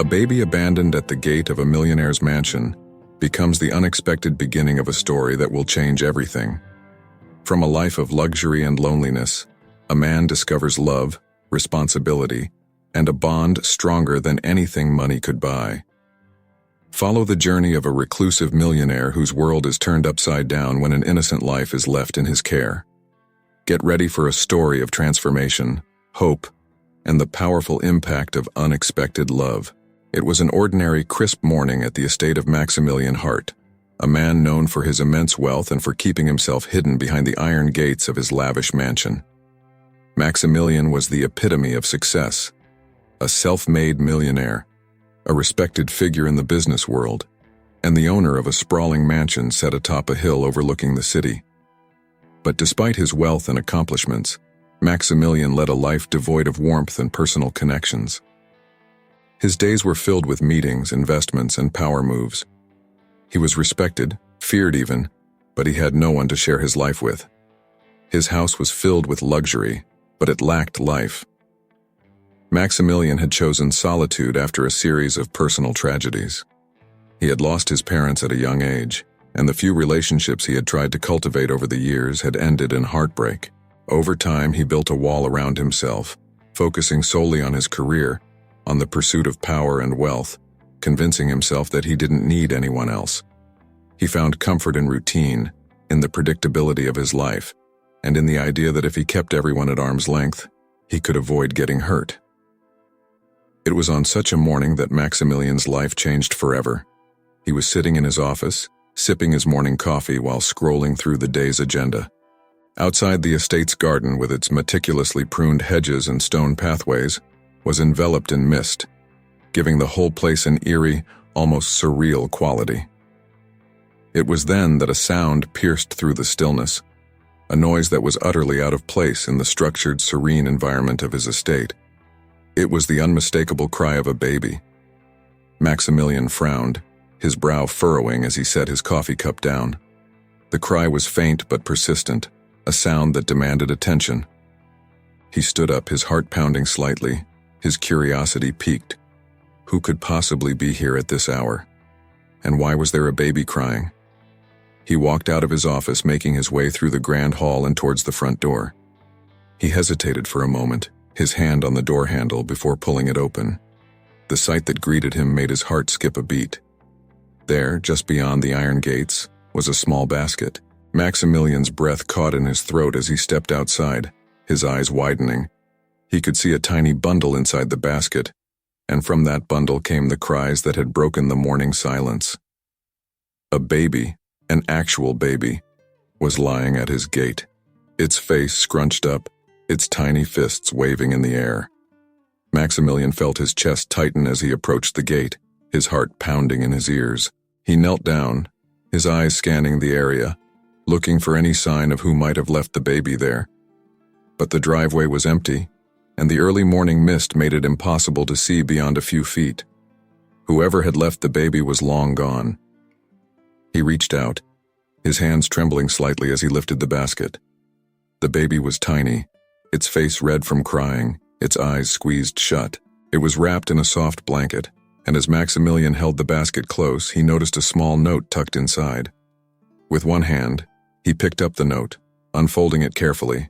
A baby abandoned at the gate of a millionaire's mansion becomes the unexpected beginning of a story that will change everything. From a life of luxury and loneliness, a man discovers love, responsibility, and a bond stronger than anything money could buy. Follow the journey of a reclusive millionaire whose world is turned upside down when an innocent life is left in his care. Get ready for a story of transformation, hope, and the powerful impact of unexpected love. It was an ordinary, crisp morning at the estate of Maximilian Hart, a man known for his immense wealth and for keeping himself hidden behind the iron gates of his lavish mansion. Maximilian was the epitome of success, a self-made millionaire, a respected figure in the business world, and the owner of a sprawling mansion set atop a hill overlooking the city. But despite his wealth and accomplishments, Maximilian led a life devoid of warmth and personal connections. His days were filled with meetings, investments, and power moves. He was respected, feared even, but he had no one to share his life with. His house was filled with luxury, but it lacked life. Maximilian had chosen solitude after a series of personal tragedies. He had lost his parents at a young age, and the few relationships he had tried to cultivate over the years had ended in heartbreak. Over time, he built a wall around himself, focusing solely on his career, on the pursuit of power and wealth, convincing himself that he didn't need anyone else. He found comfort in routine, in the predictability of his life, and in the idea that if he kept everyone at arm's length, he could avoid getting hurt. It was on such a morning that Maximilian's life changed forever. He was sitting in his office, sipping his morning coffee while scrolling through the day's agenda. Outside the estate's garden, with its meticulously pruned hedges and stone pathways, was enveloped in mist, giving the whole place an eerie, almost surreal quality. It was then that a sound pierced through the stillness, a noise that was utterly out of place in the structured, serene environment of his estate. It was the unmistakable cry of a baby. Maximilian frowned, his brow furrowing as he set his coffee cup down. The cry was faint but persistent, a sound that demanded attention. He stood up, his heart pounding slightly, his curiosity piqued. Who could possibly be here at this hour? And why was there a baby crying? He walked out of his office, making his way through the grand hall and towards the front door. He hesitated for a moment, his hand on the door handle before pulling it open. The sight that greeted him made his heart skip a beat. There, just beyond the iron gates, was a small basket. Maximilian's breath caught in his throat as he stepped outside, his eyes widening. He could see a tiny bundle inside the basket, and from that bundle came the cries that had broken the morning silence. A baby, an actual baby, was lying at his gate, its face scrunched up, its tiny fists waving in the air. Maximilian felt his chest tighten as he approached the gate, his heart pounding in his ears. He knelt down, his eyes scanning the area, looking for any sign of who might have left the baby there. But the driveway was empty, and the early morning mist made it impossible to see beyond a few feet. Whoever had left the baby was long gone. He reached out, his hands trembling slightly as he lifted the basket. The baby was tiny, its face red from crying, its eyes squeezed shut. It was wrapped in a soft blanket, and as Maximilian held the basket close, he noticed a small note tucked inside. With one hand, he picked up the note, unfolding it carefully.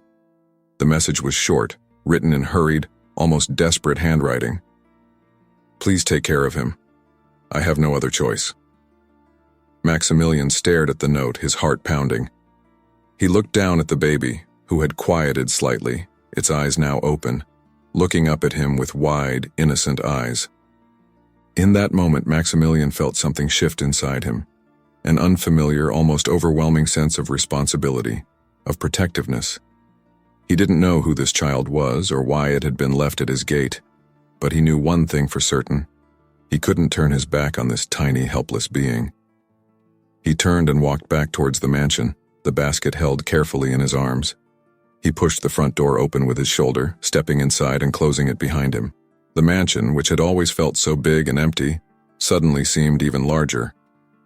The message was short, written in hurried, almost desperate handwriting. "Please take care of him. I have no other choice." Maximilian stared at the note, his heart pounding. He looked down at the baby, who had quieted slightly, its eyes now open, looking up at him with wide, innocent eyes. In that moment, Maximilian felt something shift inside him, an unfamiliar, almost overwhelming sense of responsibility, of protectiveness. He didn't know who this child was or why it had been left at his gate, but he knew one thing for certain. He couldn't turn his back on this tiny, helpless being. He turned and walked back towards the mansion, the basket held carefully in his arms. He pushed the front door open with his shoulder, stepping inside and closing it behind him. The mansion, which had always felt so big and empty, suddenly seemed even larger,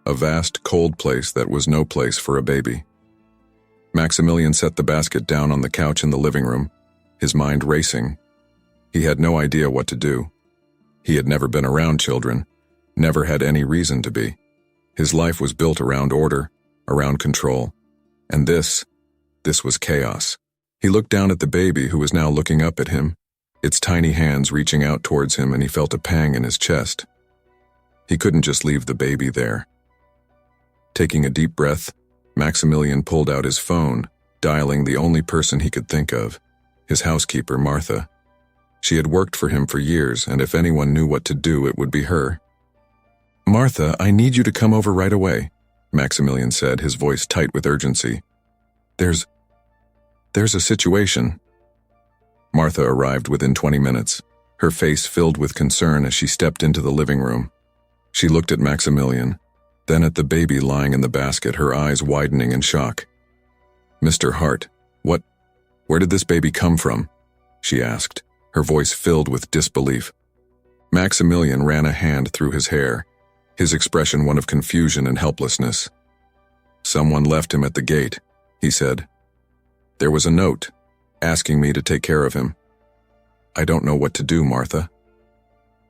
a vast, cold place that was no place for a baby. Maximilian set the basket down on the couch in the living room, his mind racing. He had no idea what to do. He had never been around children, never had any reason to be. His life was built around order, around control. And this was chaos. He looked down at the baby who was now looking up at him, its tiny hands reaching out towards him, and he felt a pang in his chest. He couldn't just leave the baby there. Taking a deep breath, Maximilian pulled out his phone, dialing the only person he could think of, his housekeeper, Martha. She had worked for him for years, and if anyone knew what to do, it would be her. "Martha, I need you to come over right away," Maximilian said, his voice tight with urgency. There's a situation." Martha arrived within 20 minutes, her face filled with concern as she stepped into the living room. She looked at Maximilian, then at the baby lying in the basket, her eyes widening in shock. "Mr. Hart, where did this baby come from?" she asked, her voice filled with disbelief. Maximilian ran a hand through his hair, his expression one of confusion and helplessness. "Someone left him at the gate," he said. "There was a note, asking me to take care of him. I don't know what to do, Martha."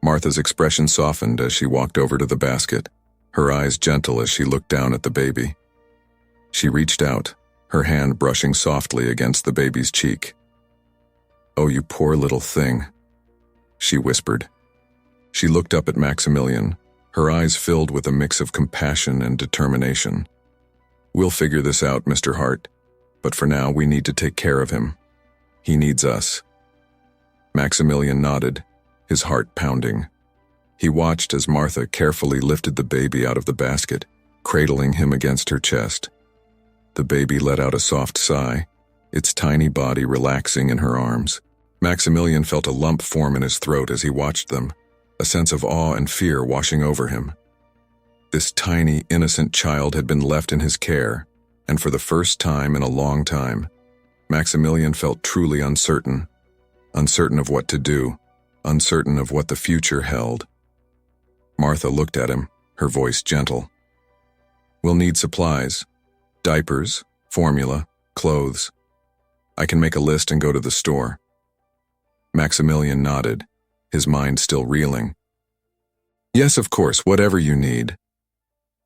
Martha's expression softened as she walked over to the basket, her eyes gentle as she looked down at the baby. She reached out, her hand brushing softly against the baby's cheek. "Oh, you poor little thing," she whispered. She looked up at Maximilian, her eyes filled with a mix of compassion and determination. "We'll figure this out, Mr. Hart, but for now we need to take care of him. He needs us." Maximilian nodded, his heart pounding. He watched as Martha carefully lifted the baby out of the basket, cradling him against her chest. The baby let out a soft sigh, its tiny body relaxing in her arms. Maximilian felt a lump form in his throat as he watched them, a sense of awe and fear washing over him. This tiny, innocent child had been left in his care, and for the first time in a long time, Maximilian felt truly uncertain of what to do, uncertain of what the future held. Martha looked at him, her voice gentle. "We'll need supplies, diapers, formula, clothes. I can make a list and go to the store." Maximilian nodded, his mind still reeling. "Yes, of course, whatever you need."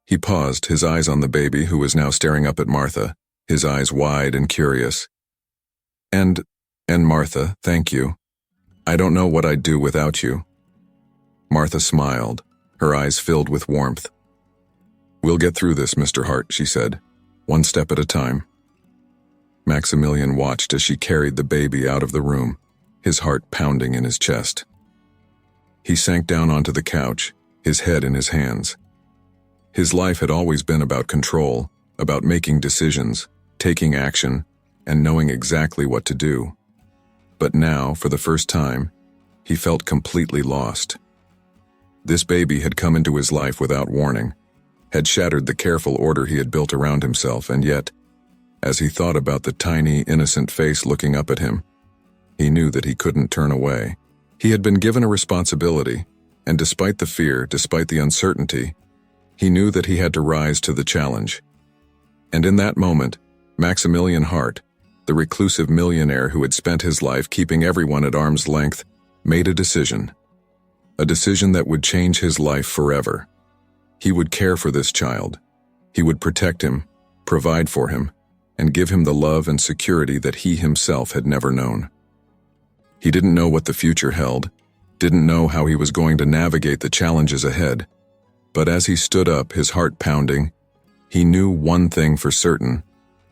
He paused, his eyes on the baby who was now staring up at Martha, his eyes wide and curious. And Martha, thank you. I don't know what I'd do without you." Martha smiled, her eyes filled with warmth. "We'll get through this, Mr. Hart," she said, "one step at a time." Maximilian watched as she carried the baby out of the room, his heart pounding in his chest. He sank down onto the couch, his head in his hands. His life had always been about control, about making decisions, taking action, and knowing exactly what to do. But now, for the first time, he felt completely lost. This baby had come into his life without warning, had shattered the careful order he had built around himself, and yet, as he thought about the tiny, innocent face looking up at him, he knew that he couldn't turn away. He had been given a responsibility, and despite the fear, despite the uncertainty, he knew that he had to rise to the challenge. And in that moment, Maximilian Hart, the reclusive millionaire who had spent his life keeping everyone at arm's length, made a decision that would change his life forever. He would care for this child. He would protect him, provide for him, and give him the love and security that he himself had never known. He didn't know what the future held, didn't know how he was going to navigate the challenges ahead, but as he stood up, his heart pounding, he knew one thing for certain: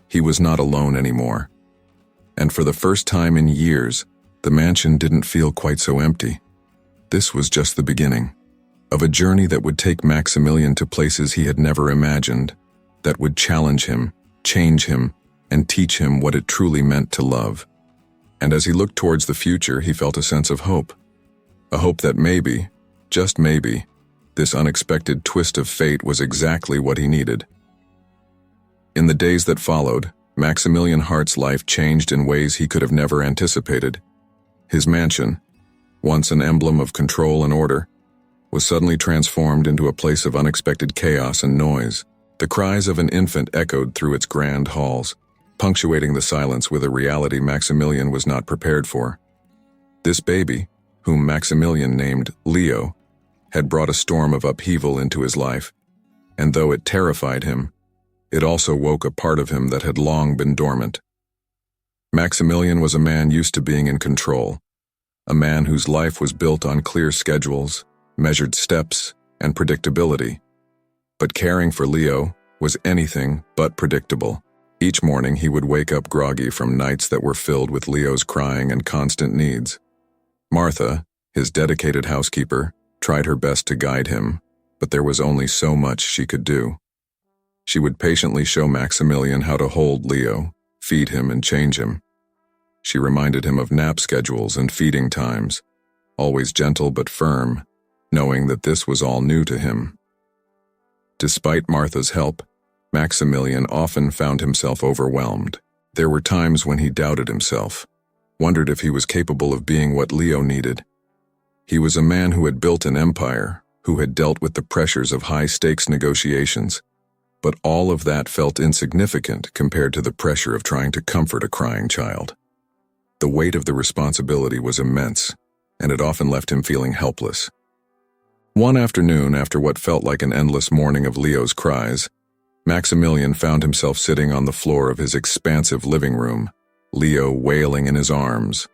he was not alone anymore. And for the first time in years, the mansion didn't feel quite so empty. This was just the beginning of a journey that would take Maximilian to places he had never imagined, that would challenge him, change him, and teach him what it truly meant to love. And as he looked towards the future, he felt a sense of hope. A hope that maybe, just maybe, this unexpected twist of fate was exactly what he needed. In the days that followed, Maximilian Hart's life changed in ways he could have never anticipated. His mansion, once an emblem of control and order, was suddenly transformed into a place of unexpected chaos and noise. The cries of an infant echoed through its grand halls, punctuating the silence with a reality Maximilian was not prepared for. This baby, whom Maximilian named Leo, had brought a storm of upheaval into his life, and though it terrified him, it also woke a part of him that had long been dormant. Maximilian was a man used to being in control, a man whose life was built on clear schedules, measured steps, and predictability. But caring for Leo was anything but predictable. Each morning he would wake up groggy from nights that were filled with Leo's crying and constant needs. Martha, his dedicated housekeeper, tried her best to guide him, but there was only so much she could do. She would patiently show Maximilian how to hold Leo, feed him and change him. She reminded him of nap schedules and feeding times, always gentle but firm, knowing that this was all new to him. Despite Martha's help, Maximilian often found himself overwhelmed. There were times when he doubted himself, wondered if he was capable of being what Leo needed. He was a man who had built an empire, who had dealt with the pressures of high-stakes negotiations, but all of that felt insignificant compared to the pressure of trying to comfort a crying child. The weight of the responsibility was immense, and it often left him feeling helpless. One afternoon, after what felt like an endless morning of Leo's cries, Maximilian found himself sitting on the floor of his expansive living room, Leo wailing in his arms.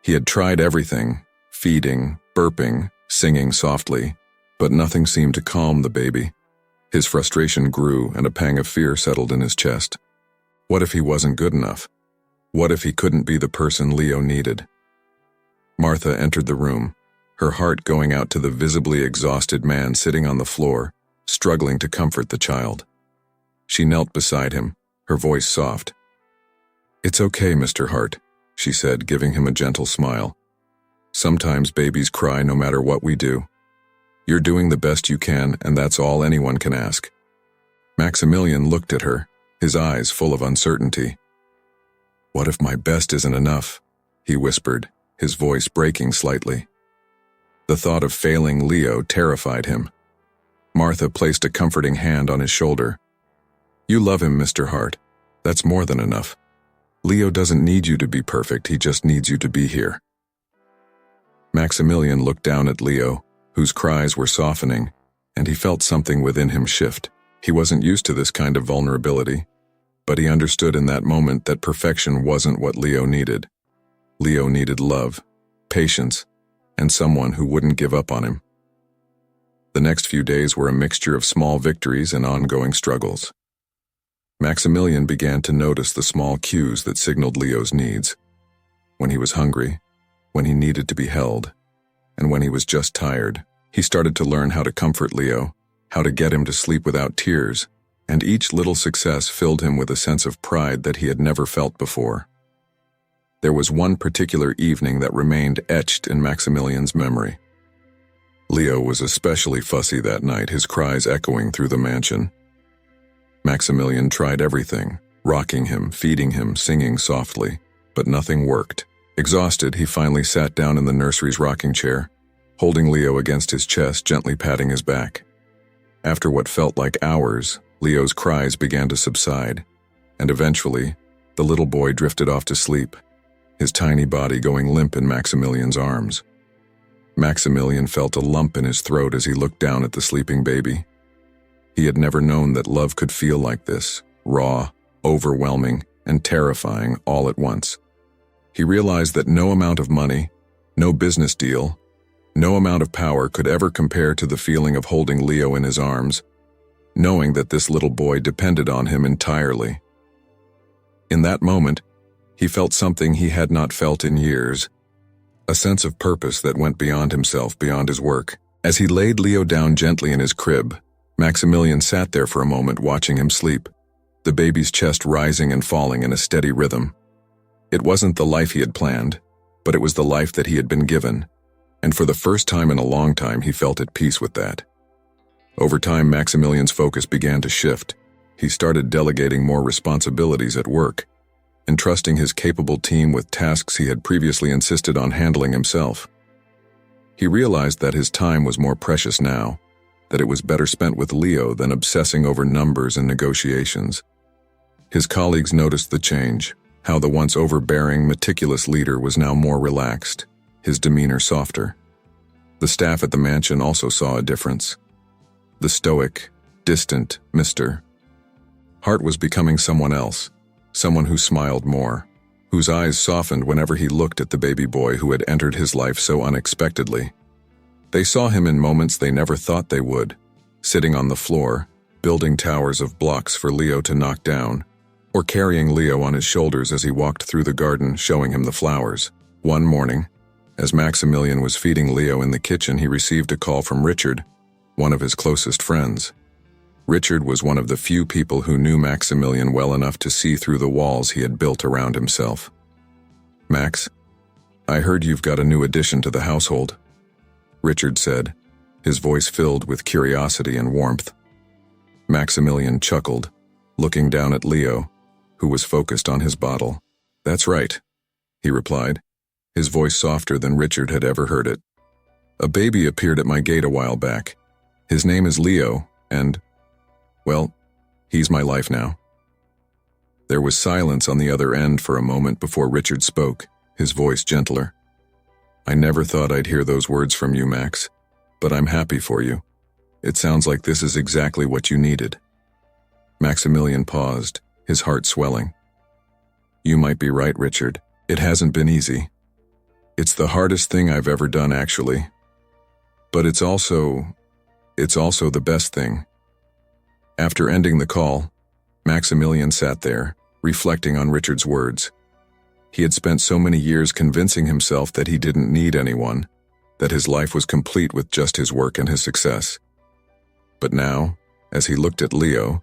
He had tried everything, feeding, burping, singing softly, but nothing seemed to calm the baby. His frustration grew and a pang of fear settled in his chest. What if he wasn't good enough? What if he couldn't be the person Leo needed? Martha entered the room, her heart going out to the visibly exhausted man sitting on the floor, struggling to comfort the child. She knelt beside him, her voice soft. "It's okay, Mr. Hart," she said, giving him a gentle smile. "Sometimes babies cry no matter what we do. You're doing the best you can, and that's all anyone can ask." Maximilian looked at her, his eyes full of uncertainty. "What if my best isn't enough?" he whispered, his voice breaking slightly. The thought of failing Leo terrified him. Martha placed a comforting hand on his shoulder. "You love him, Mr. Hart. That's more than enough. Leo doesn't need you to be perfect, he just needs you to be here." Maximilian looked down at Leo, whose cries were softening, and he felt something within him shift. He wasn't used to this kind of vulnerability, but he understood in that moment that perfection wasn't what Leo needed. Leo needed love, patience, and someone who wouldn't give up on him. The next few days were a mixture of small victories and ongoing struggles. Maximilian began to notice the small cues that signaled Leo's needs. When he was hungry, when he needed to be held, and when he was just tired. He started to learn how to comfort Leo, how to get him to sleep without tears, and each little success filled him with a sense of pride that he had never felt before. There was one particular evening that remained etched in Maximilian's memory. Leo was especially fussy that night, his cries echoing through the mansion. Maximilian tried everything, rocking him, feeding him, singing softly, but nothing worked. Exhausted, he finally sat down in the nursery's rocking chair, holding Leo against his chest, gently patting his back. After what felt like hours, Leo's cries began to subside, and eventually, the little boy drifted off to sleep, his tiny body going limp in Maximilian's arms. Maximilian felt a lump in his throat as he looked down at the sleeping baby. He had never known that love could feel like this, raw, overwhelming, and terrifying all at once. He realized that no amount of money, no business deal, no amount of power could ever compare to the feeling of holding Leo in his arms, knowing that this little boy depended on him entirely. In that moment, he felt something he had not felt in years, a sense of purpose that went beyond himself, beyond his work. As he laid Leo down gently in his crib, Maximilian sat there for a moment watching him sleep, the baby's chest rising and falling in a steady rhythm. It wasn't the life he had planned, but it was the life that he had been given, and for the first time in a long time he felt at peace with that. Over time, Maximilian's focus began to shift. He started delegating more responsibilities at work, entrusting his capable team with tasks he had previously insisted on handling himself. He realized that his time was more precious now, that it was better spent with Leo than obsessing over numbers and negotiations. His colleagues noticed the change, how the once overbearing, meticulous leader was now more relaxed, his demeanor softer. The staff at the mansion also saw a difference. The stoic, distant Mr. Hart was becoming someone else, someone who smiled more, whose eyes softened whenever he looked at the baby boy who had entered his life so unexpectedly. They saw him in moments they never thought they would, sitting on the floor, building towers of blocks for Leo to knock down, or carrying Leo on his shoulders as he walked through the garden showing him the flowers. One morning, as Maximilian was feeding Leo in the kitchen, he received a call from Richard, one of his closest friends. Richard was one of the few people who knew Maximilian well enough to see through the walls he had built around himself. "Max, I heard you've got a new addition to the household," Richard said, his voice filled with curiosity and warmth. Maximilian chuckled, looking down at Leo, who was focused on his bottle. "That's right," he replied, his voice softer than Richard had ever heard it. "A baby appeared at my gate a while back. His name is Leo, and, well, he's my life now." There was silence on the other end for a moment before Richard spoke, his voice gentler. "I never thought I'd hear those words from you, Max, but I'm happy for you. It sounds like this is exactly what you needed." Maximilian paused, his heart swelling. "You might be right, Richard. It hasn't been easy. It's the hardest thing I've ever done, actually. But it's also the best thing." After ending the call, Maximilian sat there, reflecting on Richard's words. He had spent so many years convincing himself that he didn't need anyone, that his life was complete with just his work and his success. But now, as he looked at Leo,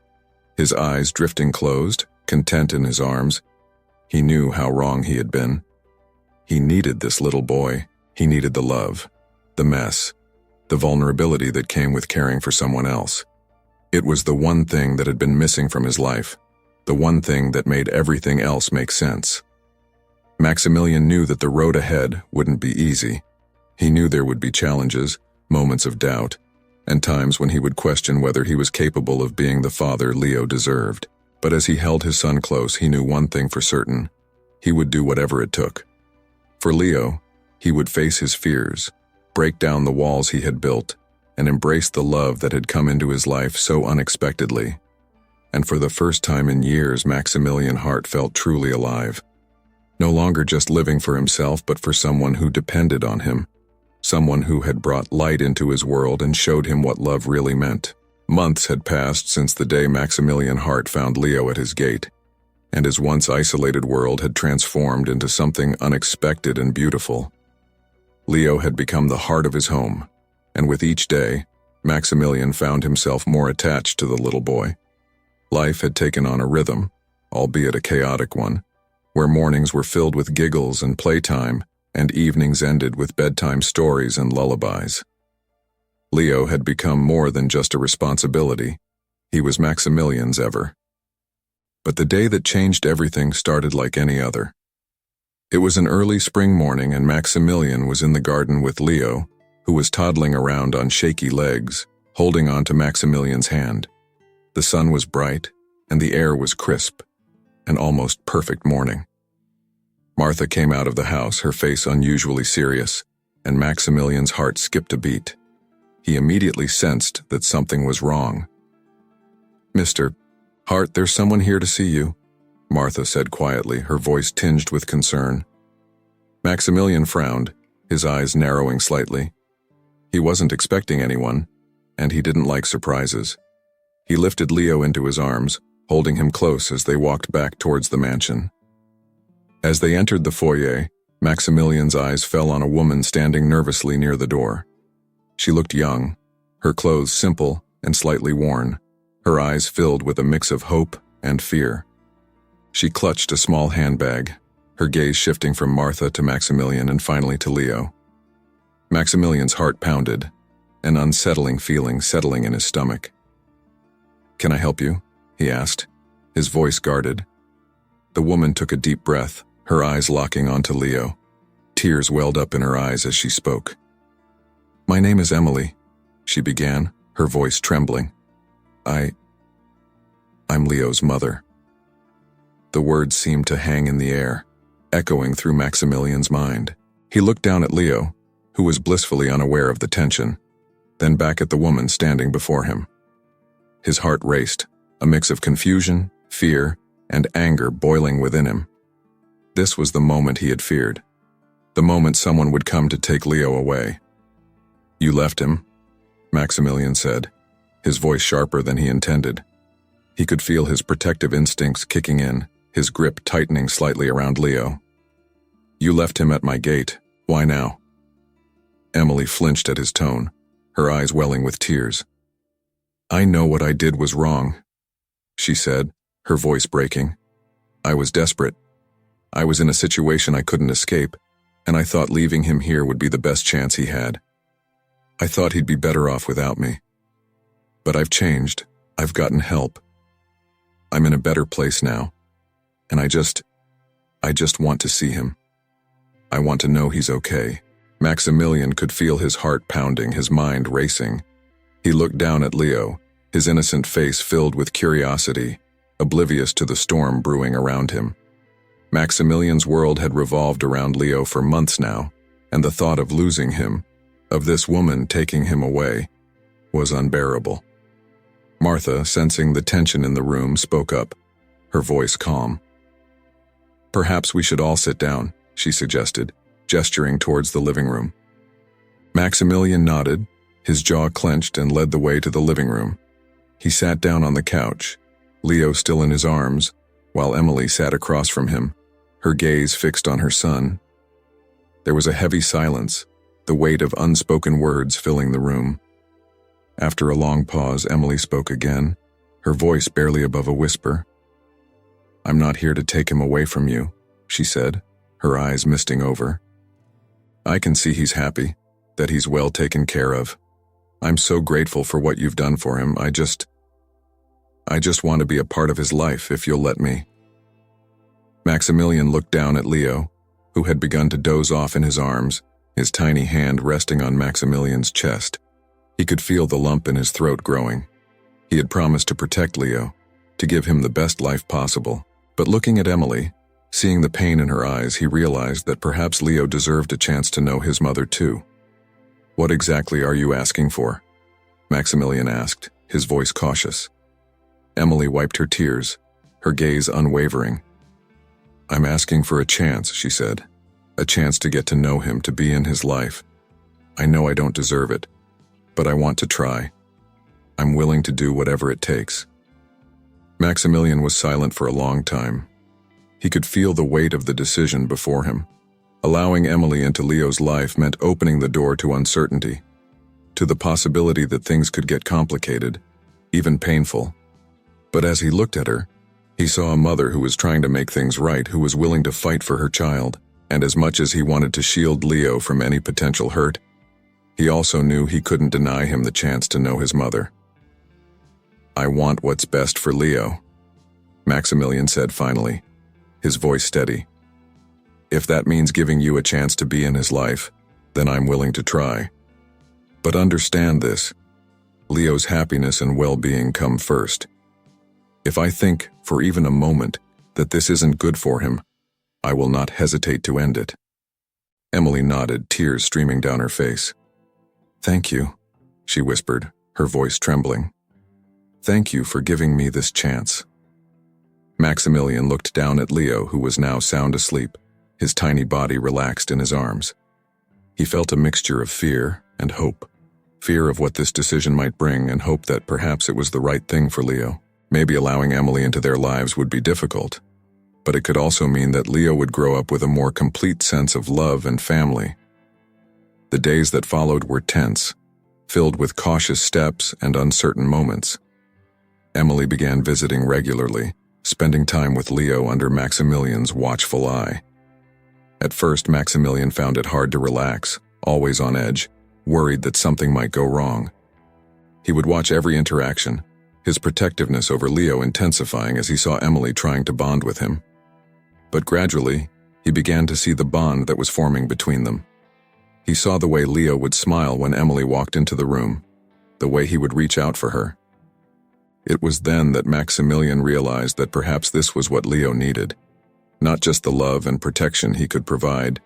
his eyes drifting closed, content in his arms, he knew how wrong he had been. He needed this little boy. He needed the love, the mess, the vulnerability that came with caring for someone else. It was the one thing that had been missing from his life, the one thing that made everything else make sense. Maximilian knew that the road ahead wouldn't be easy. He knew there would be challenges, moments of doubt, and times when he would question whether he was capable of being the father Leo deserved. But as he held his son close, he knew one thing for certain: he would do whatever it took. For Leo, he would face his fears, break down the walls he had built, and embrace the love that had come into his life so unexpectedly. And for the first time in years, Maximilian Hart felt truly alive. No longer just living for himself, but for someone who depended on him. Someone who had brought light into his world and showed him what love really meant. Months had passed since the day Maximilian Hart found Leo at his gate, and his once isolated world had transformed into something unexpected and beautiful. Leo had become the heart of his home, and with each day, Maximilian found himself more attached to the little boy. Life had taken on a rhythm, albeit a chaotic one, where mornings were filled with giggles and playtime, and evenings ended with bedtime stories and lullabies. Leo had become more than just a responsibility. He was Maximilian's ever. But the day that changed everything started like any other. It was an early spring morning, and Maximilian was in the garden with Leo, who was toddling around on shaky legs, holding on to Maximilian's hand. The sun was bright, and the air was crisp, an almost perfect morning. Martha came out of the house, her face unusually serious, and Maximilian's heart skipped a beat. He immediately sensed that something was wrong. "Mr. Hart, there's someone here to see you," Martha said quietly, her voice tinged with concern. Maximilian frowned, his eyes narrowing slightly. He wasn't expecting anyone, and he didn't like surprises. He lifted Leo into his arms, holding him close as they walked back towards the mansion. As they entered the foyer, Maximilian's eyes fell on a woman standing nervously near the door. She looked young, her clothes simple and slightly worn, her eyes filled with a mix of hope and fear. She clutched a small handbag, her gaze shifting from Martha to Maximilian and finally to Leo. Maximilian's heart pounded, an unsettling feeling settling in his stomach. "Can I help you?" he asked, his voice guarded. The woman took a deep breath, her eyes locking onto Leo. Tears welled up in her eyes as she spoke. "My name is Emily," she began, her voice trembling. I'm Leo's mother." The words seemed to hang in the air, echoing through Maximilian's mind. He looked down at Leo, who was blissfully unaware of the tension, then back at the woman standing before him. His heart raced, a mix of confusion, fear, and anger boiling within him. This was the moment he had feared. The moment someone would come to take Leo away. "You left him," Maximilian said, his voice sharper than he intended. He could feel his protective instincts kicking in, his grip tightening slightly around Leo. "You left him at my gate. Why now?" Emily flinched at his tone, her eyes welling with tears. "I know what I did was wrong," she said, her voice breaking. "I was desperate. I was in a situation I couldn't escape, and I thought leaving him here would be the best chance he had. I thought he'd be better off without me. But I've changed. I've gotten help. I'm in a better place now, and I just want to see him. I want to know he's okay." Maximilian could feel his heart pounding, his mind racing. He looked down at Leo, his innocent face filled with curiosity, oblivious to the storm brewing around him. Maximilian's world had revolved around Leo for months now, and the thought of losing him, of this woman taking him away, was unbearable. Martha, sensing the tension in the room, spoke up, her voice calm. "Perhaps we should all sit down," she suggested, gesturing towards the living room. Maximilian nodded, his jaw clenched, and led the way to the living room. He sat down on the couch, Leo still in his arms, while Emily sat across from him, her gaze fixed on her son. There was a heavy silence, the weight of unspoken words filling the room. After a long pause, Emily spoke again, her voice barely above a whisper. "I'm not here to take him away from you," she said, her eyes misting over. "I can see he's happy, that he's well taken care of. I'm so grateful for what you've done for him. I just want to be a part of his life, if you'll let me." Maximilian looked down at Leo, who had begun to doze off in his arms, his tiny hand resting on Maximilian's chest. He could feel the lump in his throat growing. He had promised to protect Leo, to give him the best life possible. But looking at Emily, seeing the pain in her eyes, he realized that perhaps Leo deserved a chance to know his mother too. "What exactly are you asking for?" Maximilian asked, his voice cautious. Emily wiped her tears, her gaze unwavering. "I'm asking for a chance," she said. "A chance to get to know him, to be in his life. I know I don't deserve it, but I want to try. I'm willing to do whatever it takes." Maximilian was silent for a long time. He could feel the weight of the decision before him. Allowing Emily into Leo's life meant opening the door to uncertainty, to the possibility that things could get complicated, even painful. But as he looked at her, he saw a mother who was trying to make things right, who was willing to fight for her child, and as much as he wanted to shield Leo from any potential hurt, he also knew he couldn't deny him the chance to know his mother. "I want what's best for Leo," Maximilian said finally, his voice steady. "If that means giving you a chance to be in his life, then I'm willing to try. But understand this, Leo's happiness and well-being come first. If I think, for even a moment, that this isn't good for him, I will not hesitate to end it." Emily nodded, tears streaming down her face. "Thank you," she whispered, her voice trembling. "Thank you for giving me this chance." Maximilian looked down at Leo, who was now sound asleep, his tiny body relaxed in his arms. He felt a mixture of fear and hope. Fear of what this decision might bring, and hope that perhaps it was the right thing for Leo. Maybe allowing Emily into their lives would be difficult, but it could also mean that Leo would grow up with a more complete sense of love and family. The days that followed were tense, filled with cautious steps and uncertain moments. Emily began visiting regularly, spending time with Leo under Maximilian's watchful eye. At first, Maximilian found it hard to relax, always on edge, worried that something might go wrong. He would watch every interaction, his protectiveness over Leo intensifying as he saw Emily trying to bond with him. But gradually, he began to see the bond that was forming between them. He saw the way Leo would smile when Emily walked into the room, the way he would reach out for her. It was then that Maximilian realized that perhaps this was what Leo needed, not just the love and protection he could provide,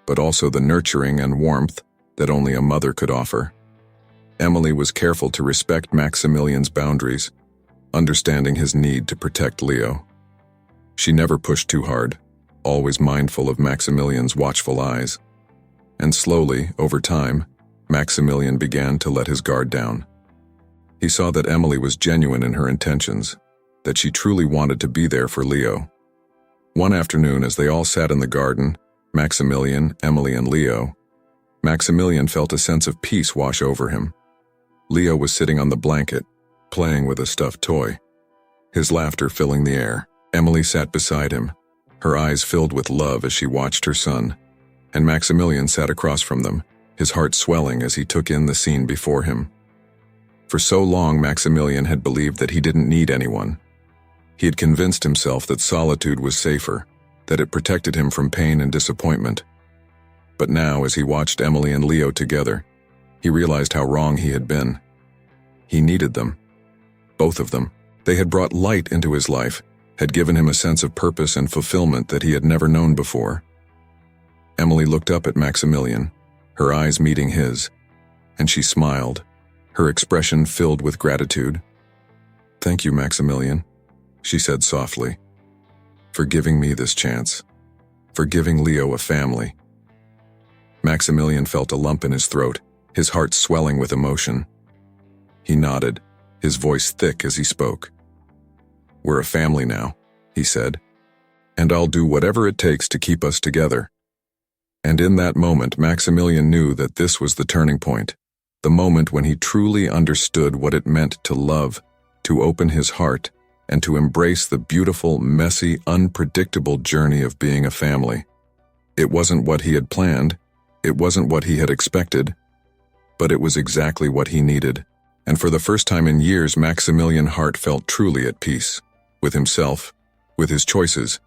but also the nurturing and warmth that only a mother could offer. Emily was careful to respect Maximilian's boundaries, understanding his need to protect Leo. She never pushed too hard, always mindful of Maximilian's watchful eyes. And slowly, over time, Maximilian began to let his guard down. He saw that Emily was genuine in her intentions, that she truly wanted to be there for Leo. One afternoon, as they all sat in the garden, Maximilian, Emily, and Leo, Maximilian felt a sense of peace wash over him. Leo was sitting on the blanket, playing with a stuffed toy, his laughter filling the air. Emily sat beside him, her eyes filled with love as she watched her son, and Maximilian sat across from them, his heart swelling as he took in the scene before him. For so long, Maximilian had believed that he didn't need anyone. He had convinced himself that solitude was safer, that it protected him from pain and disappointment. But now, as he watched Emily and Leo together, he realized how wrong he had been. He needed them. Both of them. They had brought light into his life, had given him a sense of purpose and fulfillment that he had never known before. Emily looked up at Maximilian, her eyes meeting his, and she smiled, her expression filled with gratitude. "Thank you, Maximilian," she said softly, "for giving me this chance, for giving Leo a family." Maximilian felt a lump in his throat, his heart swelling with emotion. He nodded, his voice thick as he spoke. "We're a family now," he said, "and I'll do whatever it takes to keep us together." And in that moment, Maximilian knew that this was the turning point, the moment when he truly understood what it meant to love, to open his heart, and to embrace the beautiful, messy, unpredictable journey of being a family. It wasn't what he had planned, it wasn't what he had expected, but it was exactly what he needed. And for the first time in years, Maximilian's heart felt truly at peace, with himself, with his choices,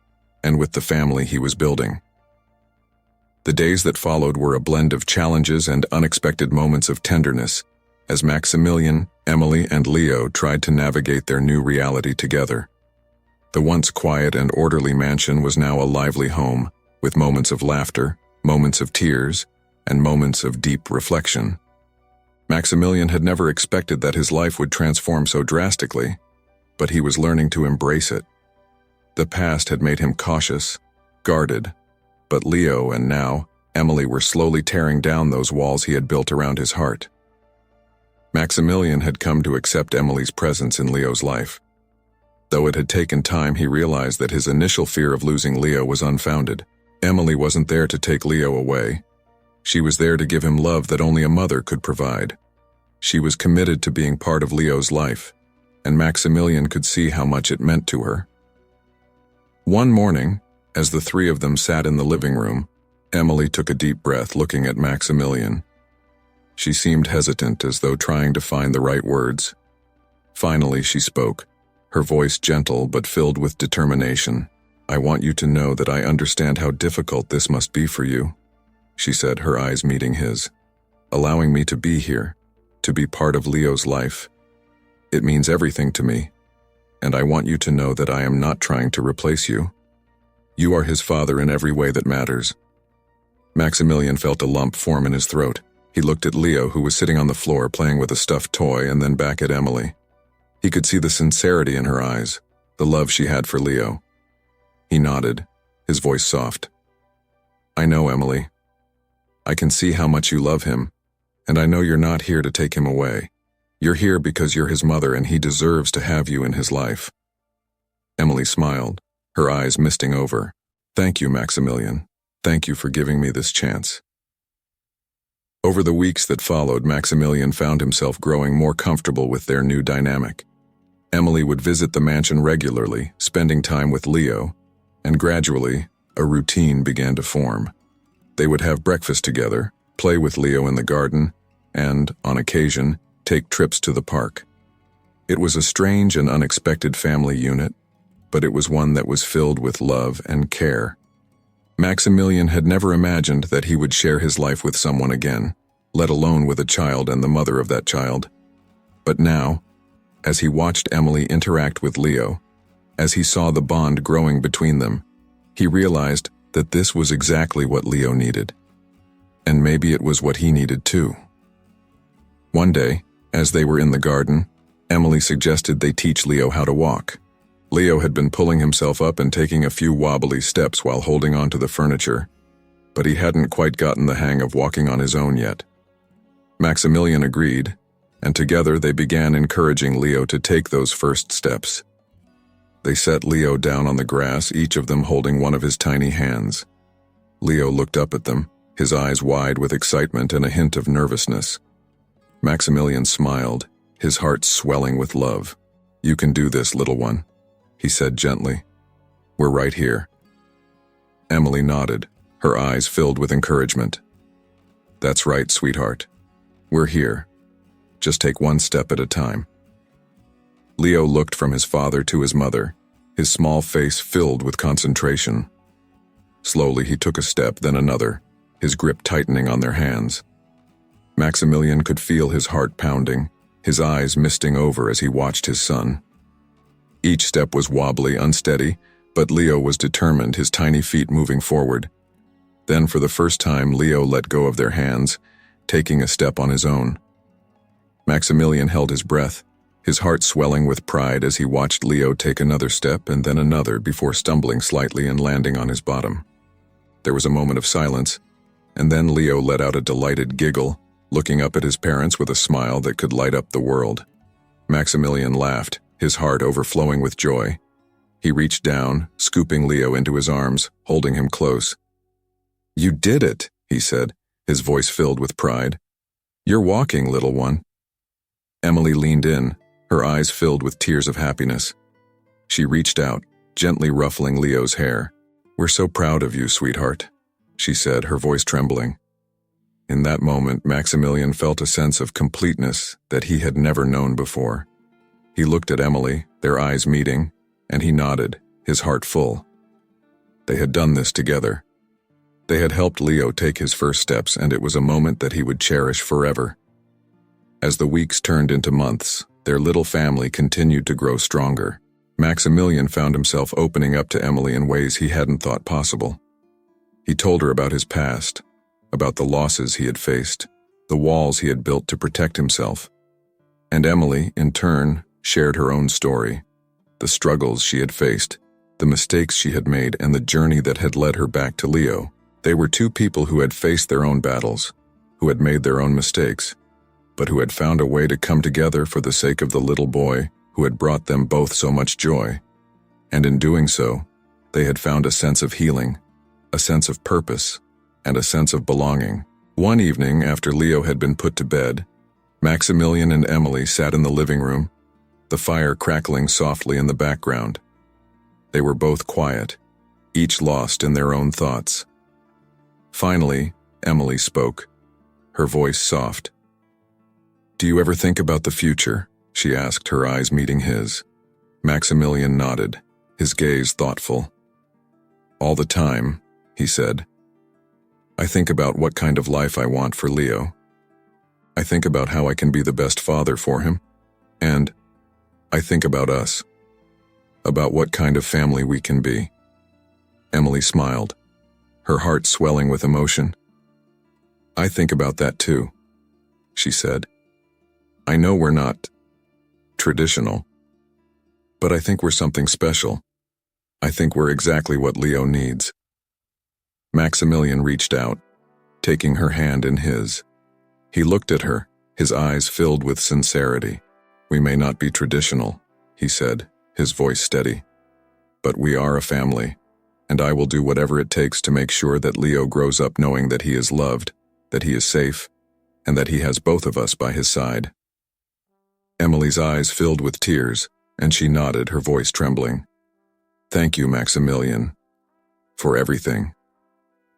and with the family he was building. The days that followed were a blend of challenges and unexpected moments of tenderness, as Maximilian, Emily, and Leo tried to navigate their new reality together. The once quiet and orderly mansion was now a lively home, with moments of laughter, moments of tears, and moments of deep reflection. Maximilian had never expected that his life would transform so drastically, but he was learning to embrace it. The past had made him cautious, guarded, but Leo and now Emily were slowly tearing down those walls he had built around his heart. Maximilian had come to accept Emily's presence in Leo's life. Though it had taken time, he realized that his initial fear of losing Leo was unfounded. Emily wasn't there to take Leo away. She was there to give him love that only a mother could provide. She was committed to being part of Leo's life, and Maximilian could see how much it meant to her. One morning, as the three of them sat in the living room, Emily took a deep breath, looking at Maximilian. She seemed hesitant, as though trying to find the right words. Finally, she spoke, her voice gentle but filled with determination. "I want you to know that I understand how difficult this must be for you," she said, her eyes meeting his. "Allowing me to be here, to be part of Leo's life. It means everything to me, and I want you to know that I am not trying to replace you. You are his father in every way that matters." Maximilian felt a lump form in his throat. He looked at Leo, who was sitting on the floor playing with a stuffed toy, and then back at Emily. He could see the sincerity in her eyes, the love she had for Leo. He nodded, his voice soft. "I know, Emily. I can see how much you love him, and I know you're not here to take him away. You're here because you're his mother and he deserves to have you in his life." Emily smiled, her eyes misting over. "Thank you, Maximilian. Thank you for giving me this chance." Over the weeks that followed, Maximilian found himself growing more comfortable with their new dynamic. Emily would visit the mansion regularly, spending time with Leo, and gradually, a routine began to form. They would have breakfast together, play with Leo in the garden, and, on occasion, take trips to the park. It was a strange and unexpected family unit, but it was one that was filled with love and care. Maximilian had never imagined that he would share his life with someone again, let alone with a child and the mother of that child. But now, as he watched Emily interact with Leo, as he saw the bond growing between them, he realized that this was exactly what Leo needed. And maybe it was what he needed too. One day, as they were in the garden, Emily suggested they teach Leo how to walk. Leo had been pulling himself up and taking a few wobbly steps while holding onto the furniture, but he hadn't quite gotten the hang of walking on his own yet. Maximilian agreed, and together they began encouraging Leo to take those first steps. They set Leo down on the grass, each of them holding one of his tiny hands. Leo looked up at them, his eyes wide with excitement and a hint of nervousness. Maximilian smiled, his heart swelling with love. "You can do this, little one," he said gently. "We're right here." Emily nodded, her eyes filled with encouragement. "That's right, sweetheart. We're here. Just take one step at a time." Leo looked from his father to his mother, his small face filled with concentration. Slowly he took a step, then another, his grip tightening on their hands. Maximilian could feel his heart pounding, his eyes misting over as he watched his son. Each step was wobbly, unsteady, but Leo was determined, his tiny feet moving forward. Then for the first time, Leo let go of their hands, taking a step on his own. Maximilian held his breath, his heart swelling with pride as he watched Leo take another step and then another before stumbling slightly and landing on his bottom. There was a moment of silence, and then Leo let out a delighted giggle, looking up at his parents with a smile that could light up the world. Maximilian laughed, his heart overflowing with joy. He reached down, scooping Leo into his arms, holding him close. "You did it," he said, his voice filled with pride. "You're walking, little one." Emily leaned in, her eyes filled with tears of happiness. She reached out, gently ruffling Leo's hair. "We're so proud of you, sweetheart," she said, her voice trembling. In that moment, Maximilian felt a sense of completeness that he had never known before. He looked at Emily, their eyes meeting, and he nodded, his heart full. They had done this together. They had helped Leo take his first steps, and it was a moment that he would cherish forever. As the weeks turned into months, their little family continued to grow stronger. Maximilian found himself opening up to Emily in ways he hadn't thought possible. He told her about his past, about the losses he had faced, the walls he had built to protect himself. And Emily, in turn, shared her own story, the struggles she had faced, the mistakes she had made, and the journey that had led her back to Leo. They were two people who had faced their own battles, who had made their own mistakes, but who had found a way to come together for the sake of the little boy who had brought them both so much joy. And in doing so, they had found a sense of healing, a sense of purpose, and a sense of belonging. One evening, after Leo had been put to bed, Maximilian and Emily sat in the living room, the fire crackling softly in the background. They were both quiet, each lost in their own thoughts. Finally, Emily spoke, her voice soft. "Do you ever think about the future?" she asked, her eyes meeting his. Maximilian nodded, his gaze thoughtful. "All the time," he said. "I think about what kind of life I want for Leo. I think about how I can be the best father for him. And I think about us, about what kind of family we can be." Emily smiled, her heart swelling with emotion. "I think about that too," she said. "I know we're not traditional, but I think we're something special. I think we're exactly what Leo needs." Maximilian reached out, taking her hand in his. He looked at her, his eyes filled with sincerity. "We may not be traditional," he said, his voice steady, "but we are a family, and I will do whatever it takes to make sure that Leo grows up knowing that he is loved, that he is safe, and that he has both of us by his side." Emily's eyes filled with tears, and she nodded, her voice trembling. "Thank you, Maximilian, for everything.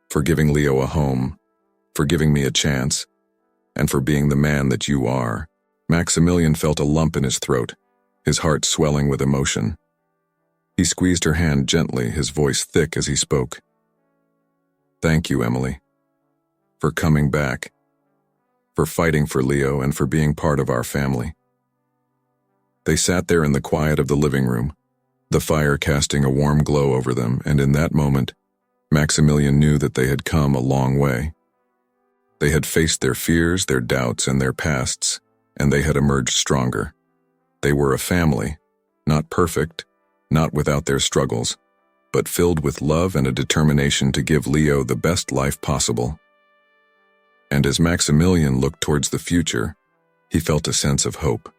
For giving Leo a home, for giving me a chance, and for being the man that you are." Maximilian felt a lump in his throat, his heart swelling with emotion. He squeezed her hand gently, his voice thick as he spoke. "Thank you, Emily, for coming back, for fighting for Leo, and for being part of our family." They sat there in the quiet of the living room, the fire casting a warm glow over them, and in that moment, Maximilian knew that they had come a long way. They had faced their fears, their doubts, and their pasts, and they had emerged stronger. They were a family, not perfect, not without their struggles, but filled with love and a determination to give Leo the best life possible. And as Maximilian looked towards the future, he felt a sense of hope.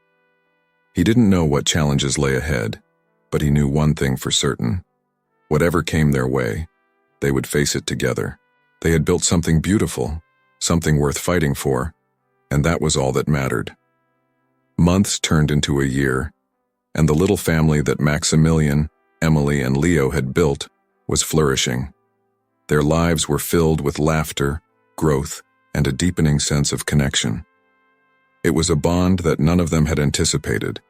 He didn't know what challenges lay ahead, but he knew one thing for certain. Whatever came their way, they would face it together. They had built something beautiful, something worth fighting for, and that was all that mattered. Months turned into a year, and the little family that Maximilian, Emily, and Leo had built was flourishing. Their lives were filled with laughter, growth, and a deepening sense of connection. It was a bond that none of them had anticipated,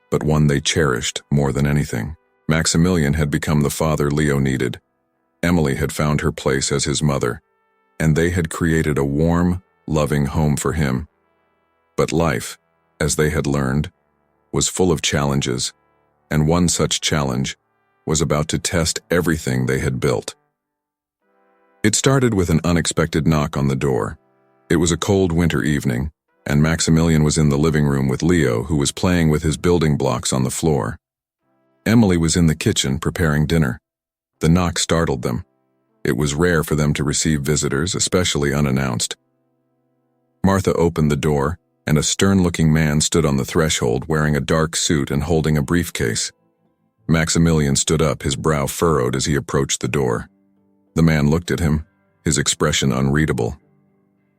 but one they cherished more than anything. Maximilian had become the father Leo needed. Emily had found her place as his mother, and they had created a warm, loving home for him. But life, as they had learned, was full of challenges, and one such challenge was about to test everything they had built. It started with an unexpected knock on the door. It was a cold winter evening, and Maximilian was in the living room with Leo, who was playing with his building blocks on the floor. Emily was in the kitchen preparing dinner. The knock startled them. It was rare for them to receive visitors, especially unannounced. Martha opened the door, and a stern-looking man stood on the threshold wearing a dark suit and holding a briefcase. Maximilian stood up, his brow furrowed as he approached the door. The man looked at him, his expression unreadable.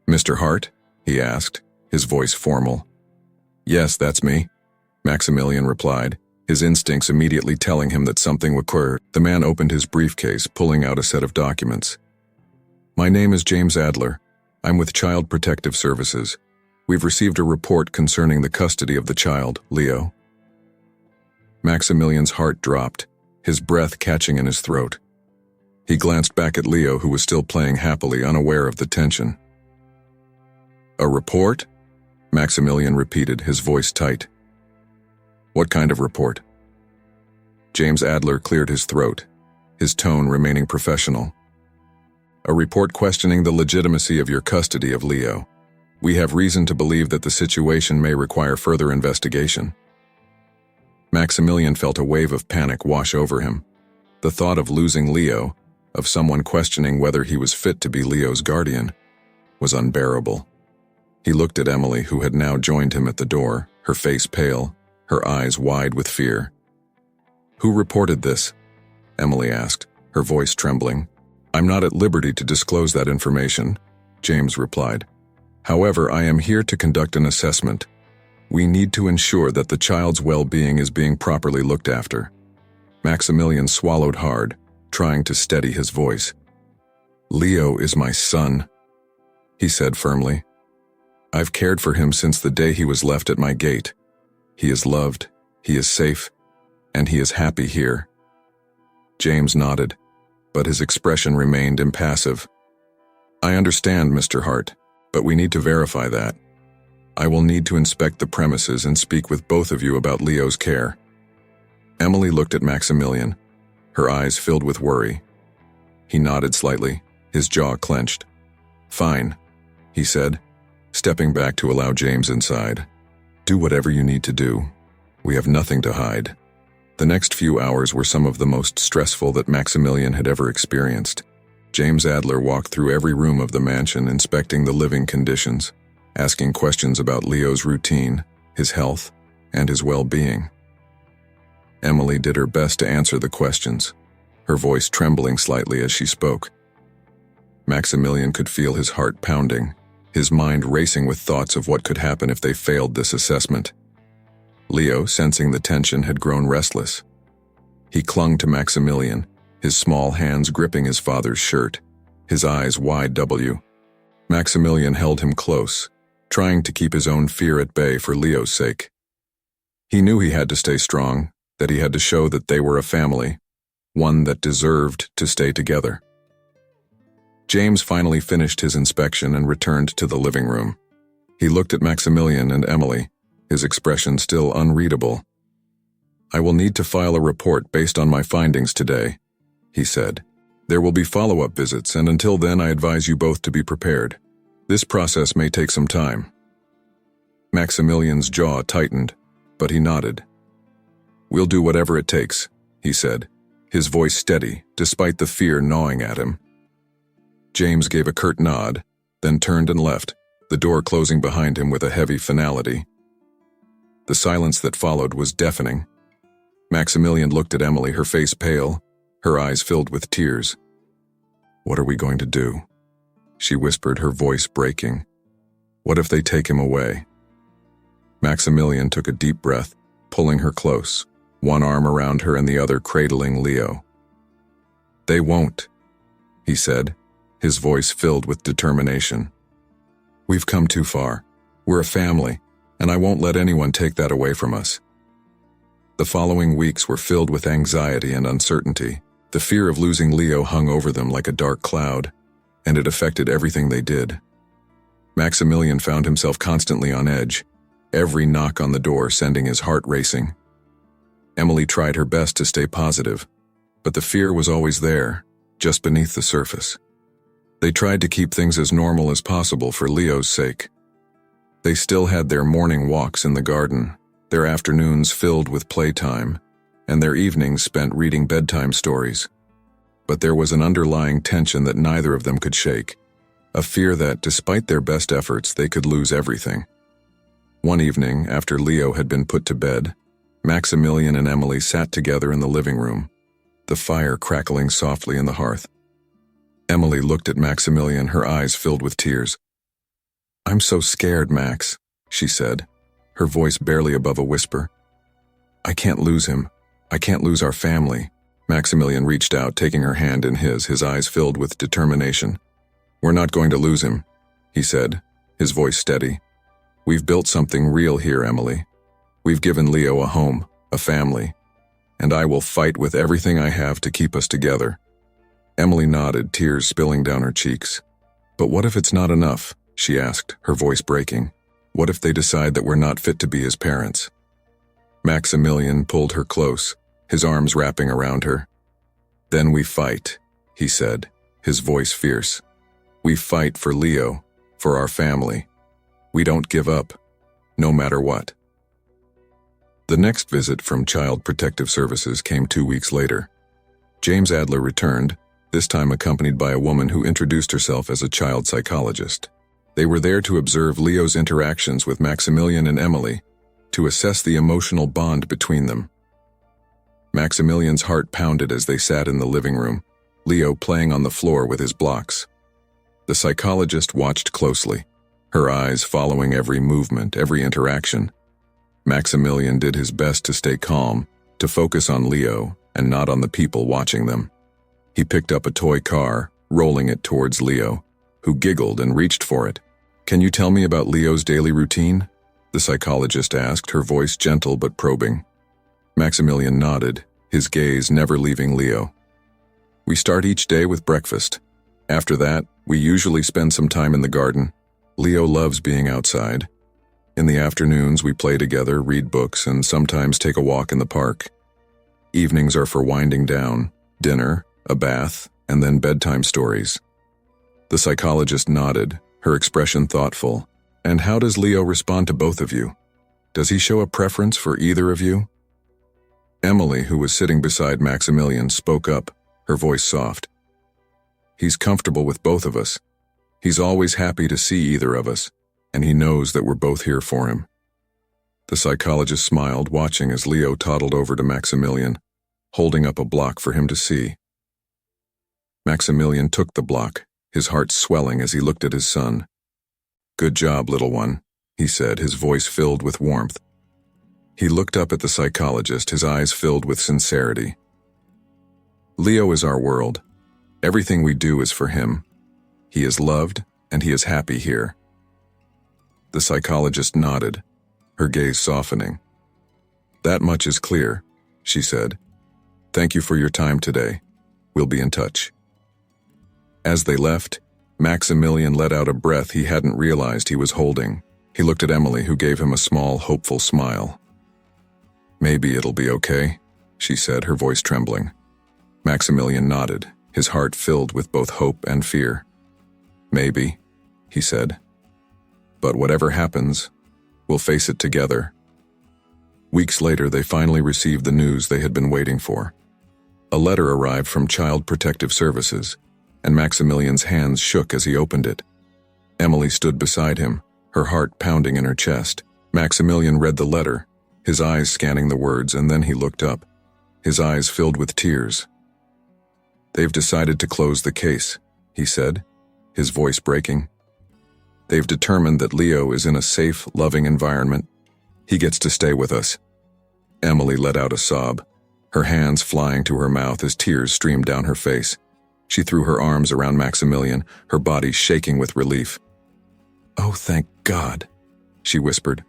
"Mr. Hart?" he asked, his voice formal. "Yes, that's me," Maximilian replied, his instincts immediately telling him that something would occur. The man opened his briefcase, pulling out a set of documents. "My name is James Adler. I'm with Child Protective Services. We've received a report concerning the custody of the child, Leo." Maximilian's heart dropped, his breath catching in his throat. He glanced back at Leo, who was still playing happily, unaware of the tension. "A report?" Maximilian repeated, his voice tight. "What kind of report?" James Adler cleared his throat, his tone remaining professional. "A report questioning the legitimacy of your custody of Leo. We have reason to believe that the situation may require further investigation." Maximilian felt a wave of panic wash over him. The thought of losing Leo, of someone questioning whether he was fit to be Leo's guardian, was unbearable. He looked at Emily, who had now joined him at the door, her face pale, her eyes wide with fear. "Who reported this?" Emily asked, her voice trembling. "I'm not at liberty to disclose that information," James replied. "However, I am here to conduct an assessment. We need to ensure that the child's well-being is being properly looked after." Maximilian swallowed hard, trying to steady his voice. "Leo is my son," he said firmly. "I've cared for him since the day he was left at my gate. He is loved, he is safe, and he is happy here." James nodded, but his expression remained impassive. "I understand, Mr. Hart, but we need to verify that. I will need to inspect the premises and speak with both of you about Leo's care." Emily looked at Maximilian, her eyes filled with worry. He nodded slightly, his jaw clenched. "Fine," he said, stepping back to allow James inside. "Do whatever you need to do. We have nothing to hide." The next few hours were some of the most stressful that Maximilian had ever experienced. James Adler walked through every room of the mansion, inspecting the living conditions, asking questions about Leo's routine, his health, and his well-being. Emily did her best to answer the questions, her voice trembling slightly as she spoke. Maximilian could feel his heart pounding, his mind racing with thoughts of what could happen if they failed this assessment. Leo, sensing the tension, had grown restless. He clung to Maximilian, his small hands gripping his father's shirt, his eyes wide. Maximilian held him close, trying to keep his own fear at bay for Leo's sake. He knew he had to stay strong, that he had to show that they were a family, one that deserved to stay together. James finally finished his inspection and returned to the living room. He looked at Maximilian and Emily, his expression still unreadable. "I will need to file a report based on my findings today," he said. "There will be follow-up visits, and until then I advise you both to be prepared. This process may take some time. Maximilian's jaw tightened, but he nodded. We'll do whatever it takes, he said, his voice steady, despite the fear gnawing at him. James gave a curt nod, then turned and left, the door closing behind him with a heavy finality. The silence that followed was deafening. Maximilian looked at Emily, her face pale, her eyes filled with tears. What are we going to do? She whispered, her voice breaking. What if they take him away? Maximilian took a deep breath, pulling her close, one arm around her and the other cradling Leo. They won't, he said, his voice filled with determination. We've come too far. We're a family, and I won't let anyone take that away from us. The following weeks were filled with anxiety and uncertainty. The fear of losing Leo hung over them like a dark cloud, and it affected everything they did. Maximilian found himself constantly on edge, every knock on the door sending his heart racing. Emily tried her best to stay positive, but the fear was always there, just beneath the surface. They tried to keep things as normal as possible for Leo's sake. They still had their morning walks in the garden, their afternoons filled with playtime, and their evenings spent reading bedtime stories. But there was an underlying tension that neither of them could shake, a fear that, despite their best efforts, they could lose everything. One evening, after Leo had been put to bed, Maximilian and Emily sat together in the living room, the fire crackling softly in the hearth. Emily looked at Maximilian, her eyes filled with tears. I'm so scared, Max, she said, her voice barely above a whisper. I can't lose him. I can't lose our family. Maximilian reached out, taking her hand in his eyes filled with determination. We're not going to lose him, he said, his voice steady. We've built something real here, Emily. We've given Leo a home, a family, and I will fight with everything I have to keep us together. Emily nodded, tears spilling down her cheeks. But what if it's not enough? She asked, her voice breaking. What if they decide that we're not fit to be his parents? Maximilian pulled her close, his arms wrapping around her. Then we fight, he said, his voice fierce. We fight for Leo, for our family. We don't give up, no matter what. The next visit from Child Protective Services came 2 weeks later. James Adler returned, this time accompanied by a woman who introduced herself as a child psychologist. They were there to observe Leo's interactions with Maximilian and Emily, to assess the emotional bond between them. Maximilian's heart pounded as they sat in the living room, Leo playing on the floor with his blocks. The psychologist watched closely, her eyes following every movement, every interaction. Maximilian did his best to stay calm, to focus on Leo and not on the people watching them. He picked up a toy car, rolling it towards Leo, who giggled and reached for it. Can you tell me about Leo's daily routine? The psychologist asked, her voice gentle but probing. Maximilian nodded, his gaze never leaving Leo. We start each day with breakfast. After that, we usually spend some time in the garden. Leo loves being outside. In the afternoons, we play together, read books, and sometimes take a walk in the park. Evenings are for winding down, dinner, a bath, and then bedtime stories. The psychologist nodded, her expression thoughtful. And how does Leo respond to both of you? Does he show a preference for either of you? Emily, who was sitting beside Maximilian, spoke up, her voice soft. He's comfortable with both of us. He's always happy to see either of us, and he knows that we're both here for him. The psychologist smiled, watching as Leo toddled over to Maximilian, holding up a block for him to see. Maximilian took the block, his heart swelling as he looked at his son. Good job, little one, he said, his voice filled with warmth. He looked up at the psychologist, his eyes filled with sincerity. Leo is our world. Everything we do is for him. He is loved, and he is happy here. The psychologist nodded, her gaze softening. That much is clear, she said. Thank you for your time today. We'll be in touch. As they left, Maximilian let out a breath he hadn't realized he was holding. He looked at Emily, who gave him a small, hopeful smile. Maybe it'll be okay, she said, her voice trembling. Maximilian nodded, his heart filled with both hope and fear. Maybe, he said. "But whatever happens, we'll face it together." Weeks later, they finally received the news they had been waiting for. A letter arrived from Child Protective Services, and Maximilian's hands shook as he opened it. Emily stood beside him, her heart pounding in her chest. Maximilian read the letter, his eyes scanning the words, and then he looked up, his eyes filled with tears. "They've decided to close the case," he said, his voice breaking. "They've determined that Leo is in a safe, loving environment. He gets to stay with us." Emily let out a sob, her hands flying to her mouth as tears streamed down her face. She threw her arms around Maximilian, her body shaking with relief. "Oh, thank God," she whispered.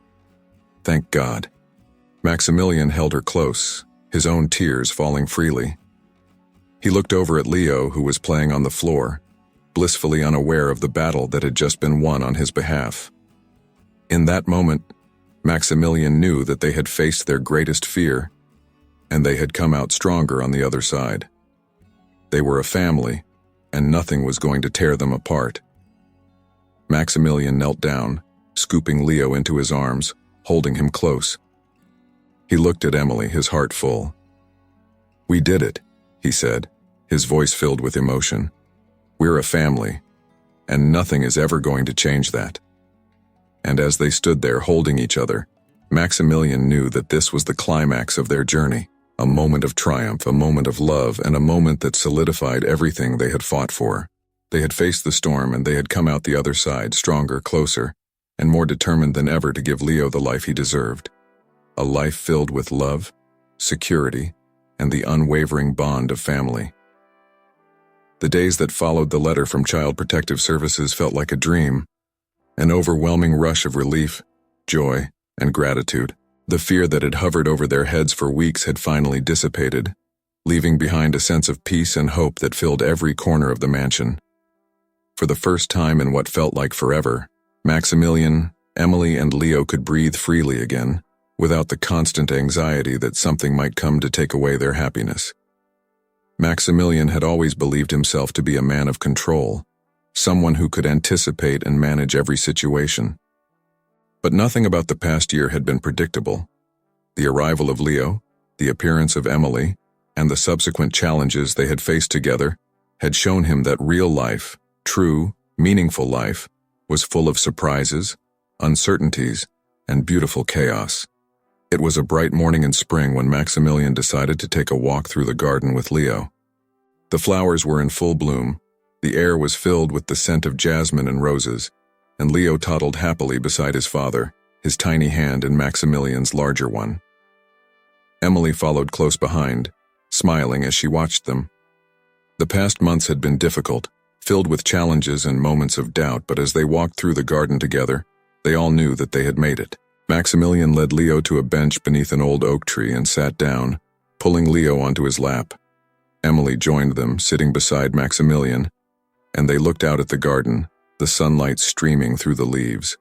"Thank God." Maximilian held her close, his own tears falling freely. He looked over at Leo, who was playing on the floor, blissfully unaware of the battle that had just been won on his behalf. In that moment, Maximilian knew that they had faced their greatest fear, and they had come out stronger on the other side. They were a family, and nothing was going to tear them apart. Maximilian knelt down, scooping Leo into his arms, holding him close. He looked at Emily, his heart full. "We did it," he said, his voice filled with emotion. "We're a family, and nothing is ever going to change that." And as they stood there holding each other, Maximilian knew that this was the climax of their journey, a moment of triumph, a moment of love, and a moment that solidified everything they had fought for. They had faced the storm, and they had come out the other side, stronger, closer, and more determined than ever to give Leo the life he deserved. A life filled with love, security, and the unwavering bond of family. The days that followed the letter from Child Protective Services felt like a dream, an overwhelming rush of relief, joy, and gratitude. The fear that had hovered over their heads for weeks had finally dissipated, leaving behind a sense of peace and hope that filled every corner of the mansion. For the first time in what felt like forever, Maximilian, Emily, and Leo could breathe freely again, without the constant anxiety that something might come to take away their happiness. Maximilian had always believed himself to be a man of control, someone who could anticipate and manage every situation. But nothing about the past year had been predictable. The arrival of Leo, the appearance of Emily, and the subsequent challenges they had faced together had shown him that real life, true, meaningful life, was full of surprises, uncertainties, and beautiful chaos. It was a bright morning in spring when Maximilian decided to take a walk through the garden with Leo. The flowers were in full bloom, the air was filled with the scent of jasmine and roses, and Leo toddled happily beside his father, his tiny hand in Maximilian's larger one. Emily followed close behind, smiling as she watched them. The past months had been difficult, filled with challenges and moments of doubt, but as they walked through the garden together, they all knew that they had made it. Maximilian led Leo to a bench beneath an old oak tree and sat down, pulling Leo onto his lap. Emily joined them, sitting beside Maximilian, and they looked out at the garden, the sunlight streaming through the leaves.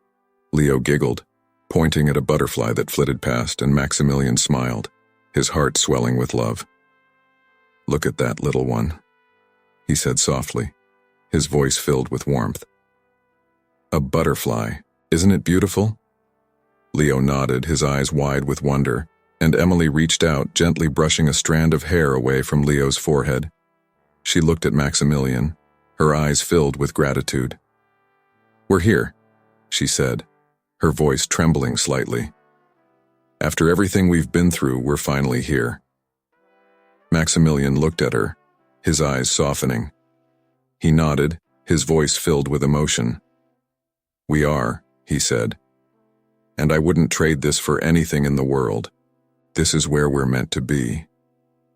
Leo giggled, pointing at a butterfly that flitted past, and Maximilian smiled, his heart swelling with love. "Look at that little one," he said softly, his voice filled with warmth. "A butterfly, isn't it beautiful?" Leo nodded, his eyes wide with wonder, and Emily reached out, gently brushing a strand of hair away from Leo's forehead. She looked at Maximilian, her eyes filled with gratitude. "We're here," she said, her voice trembling slightly. "After everything we've been through, we're finally here." Maximilian looked at her, his eyes softening. He nodded, his voice filled with emotion. "We are," he said, "and I wouldn't trade this for anything in the world. This is where we're meant to be.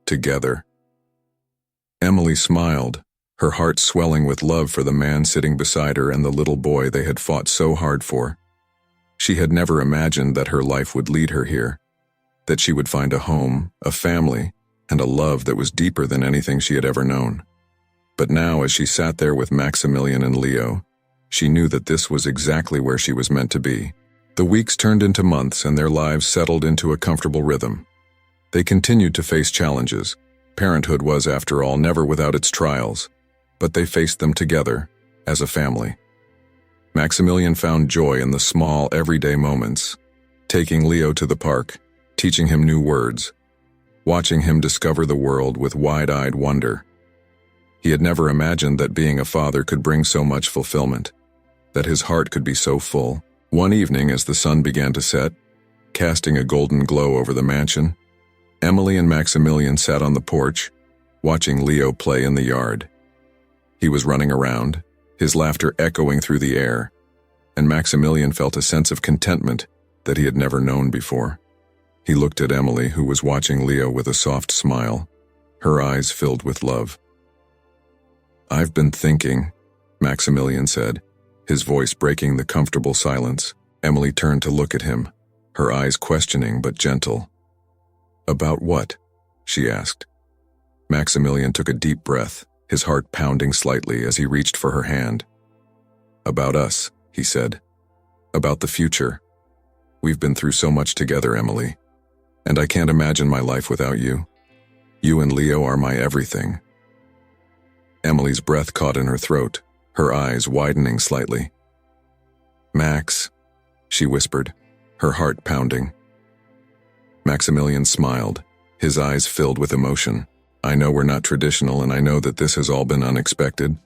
Together." Emily smiled, her heart swelling with love for the man sitting beside her and the little boy they had fought so hard for. She had never imagined that her life would lead her here, that she would find a home, a family, and a love that was deeper than anything she had ever known. But now, as she sat there with Maximilian and Leo, she knew that this was exactly where she was meant to be. The weeks turned into months, and their lives settled into a comfortable rhythm. They continued to face challenges. Parenthood was, after all, never without its trials, but they faced them together, as a family. Maximilian found joy in the small, everyday moments, taking Leo to the park, teaching him new words, watching him discover the world with wide-eyed wonder. He had never imagined that being a father could bring so much fulfillment, that his heart could be so full. One evening, as the sun began to set, casting a golden glow over the mansion, Emily and Maximilian sat on the porch, watching Leo play in the yard. He was running around, his laughter echoing through the air, and Maximilian felt a sense of contentment that he had never known before. He looked at Emily, who was watching Leo with a soft smile, her eyes filled with love. "I've been thinking," Maximilian said, his voice breaking the comfortable silence. Emily turned to look at him, her eyes questioning but gentle. "About what?" she asked. Maximilian took a deep breath, his heart pounding slightly as he reached for her hand. "About us," he said. "About the future. We've been through so much together, Emily, and I can't imagine my life without you. You and Leo are my everything." Emily's breath caught in her throat, her eyes widening slightly. "Max," she whispered, her heart pounding. Maximilian smiled, his eyes filled with emotion. "I know we're not traditional, and I know that this has all been unexpected,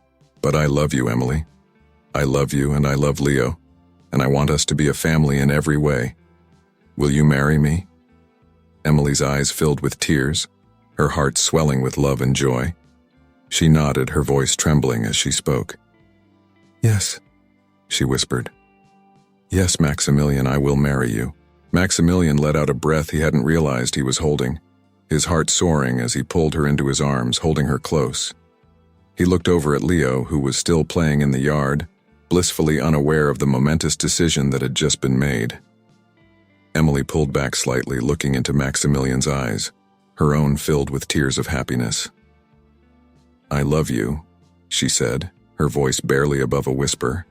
but I love you, Emily. I love you, and I love Leo, and I want us to be a family in every way. Will you marry me?" Emily's eyes filled with tears, her heart swelling with love and joy. She nodded, her voice trembling as she spoke. "Yes," she whispered. "Yes, Maximilian, I will marry you." Maximilian let out a breath he hadn't realized he was holding, his heart soaring as he pulled her into his arms, holding her close. He looked over at Leo, who was still playing in the yard, blissfully unaware of the momentous decision that had just been made. Emily pulled back slightly, looking into Maximilian's eyes, her own filled with tears of happiness. "I love you," she said, her voice barely above a whisper.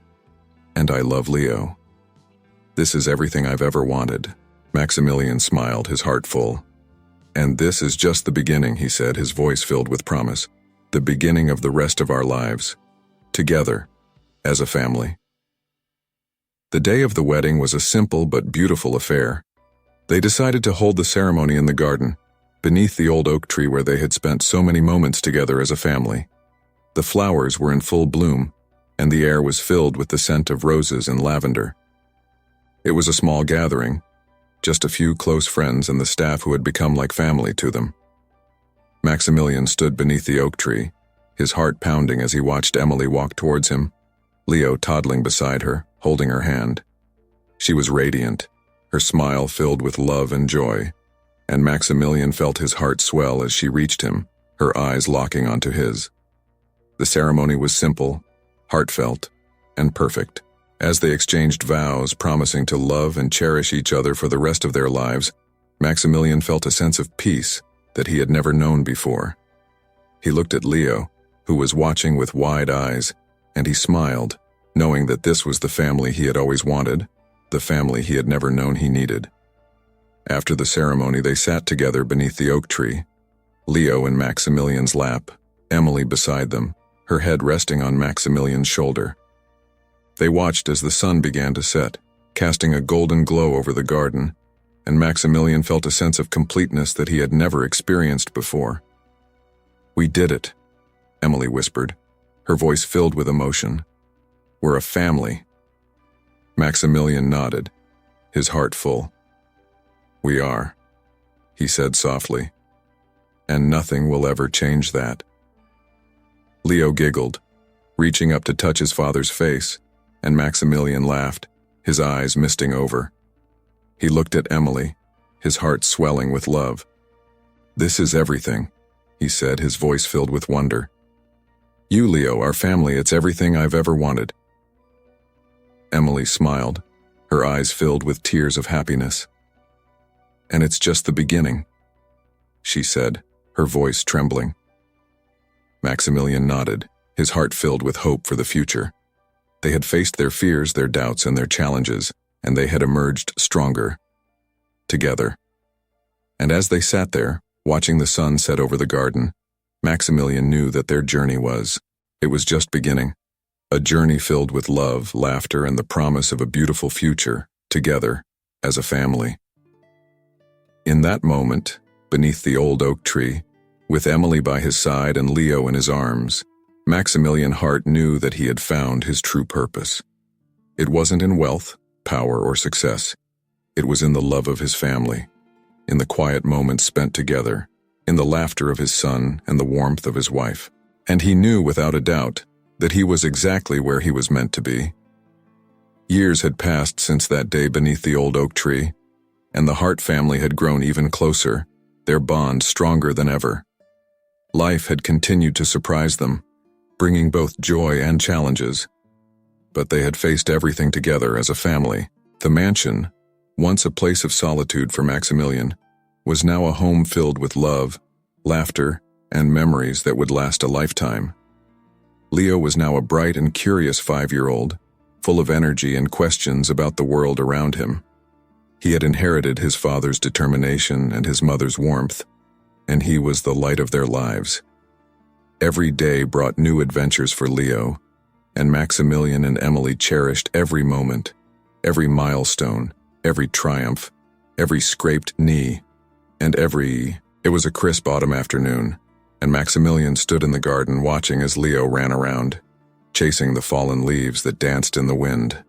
"And I love Leo. This is everything I've ever wanted." Maximilian smiled, his heart full. "And this is just the beginning," he said, his voice filled with promise. "The beginning of the rest of our lives. Together, as a family." The day of the wedding was a simple but beautiful affair. They decided to hold the ceremony in the garden, beneath the old oak tree where they had spent so many moments together as a family. The flowers were in full bloom, and the air was filled with the scent of roses and lavender. It was a small gathering, just a few close friends and the staff who had become like family to them. Maximilian stood beneath the oak tree, his heart pounding as he watched Emily walk towards him, Leo toddling beside her, holding her hand. She was radiant, her smile filled with love and joy, and Maximilian felt his heart swell as she reached him, her eyes locking onto his. The ceremony was simple, heartfelt, and perfect. As they exchanged vows, promising to love and cherish each other for the rest of their lives, Maximilian felt a sense of peace that he had never known before. He looked at Leo, who was watching with wide eyes, and he smiled, knowing that this was the family he had always wanted, the family he had never known he needed. After the ceremony, they sat together beneath the oak tree, Leo in Maximilian's lap, Emily beside them, her head resting on Maximilian's shoulder. They watched as the sun began to set, casting a golden glow over the garden, and Maximilian felt a sense of completeness that he had never experienced before. "We did it," Emily whispered, her voice filled with emotion. "We're a family." Maximilian nodded, his heart full. "We are," he said softly, "and nothing will ever change that." Leo giggled, reaching up to touch his father's face, and Maximilian laughed, his eyes misting over. He looked at Emily, his heart swelling with love. "This is everything," he said, his voice filled with wonder. "You, Leo, our family, it's everything I've ever wanted." Emily smiled, her eyes filled with tears of happiness. "And it's just the beginning," she said, her voice trembling. Maximilian nodded, his heart filled with hope for the future. They had faced their fears, their doubts, and their challenges, and they had emerged stronger, together. And as they sat there, watching the sun set over the garden, Maximilian knew that their journey was just beginning. A journey filled with love, laughter, and the promise of a beautiful future, together, as a family. In that moment, beneath the old oak tree, with Emily by his side and Leo in his arms, Maximilian Hart knew that he had found his true purpose. It wasn't in wealth, power, or success. It was in the love of his family, in the quiet moments spent together, in the laughter of his son and the warmth of his wife. And he knew without a doubt that he was exactly where he was meant to be. Years had passed since that day beneath the old oak tree, and the Hart family had grown even closer, their bond stronger than ever. Life had continued to surprise them, bringing both joy and challenges. But they had faced everything together as a family. The mansion, once a place of solitude for Maximilian, was now a home filled with love, laughter, and memories that would last a lifetime. Leo was now a bright and curious 5-year-old, full of energy and questions about the world around him. He had inherited his father's determination and his mother's warmth, and he was the light of their lives. Every day brought new adventures for Leo, and Maximilian and Emily cherished every moment, every milestone, every triumph, every scraped knee, and it was a crisp autumn afternoon, and Maximilian stood in the garden watching as Leo ran around, chasing the fallen leaves that danced in the wind.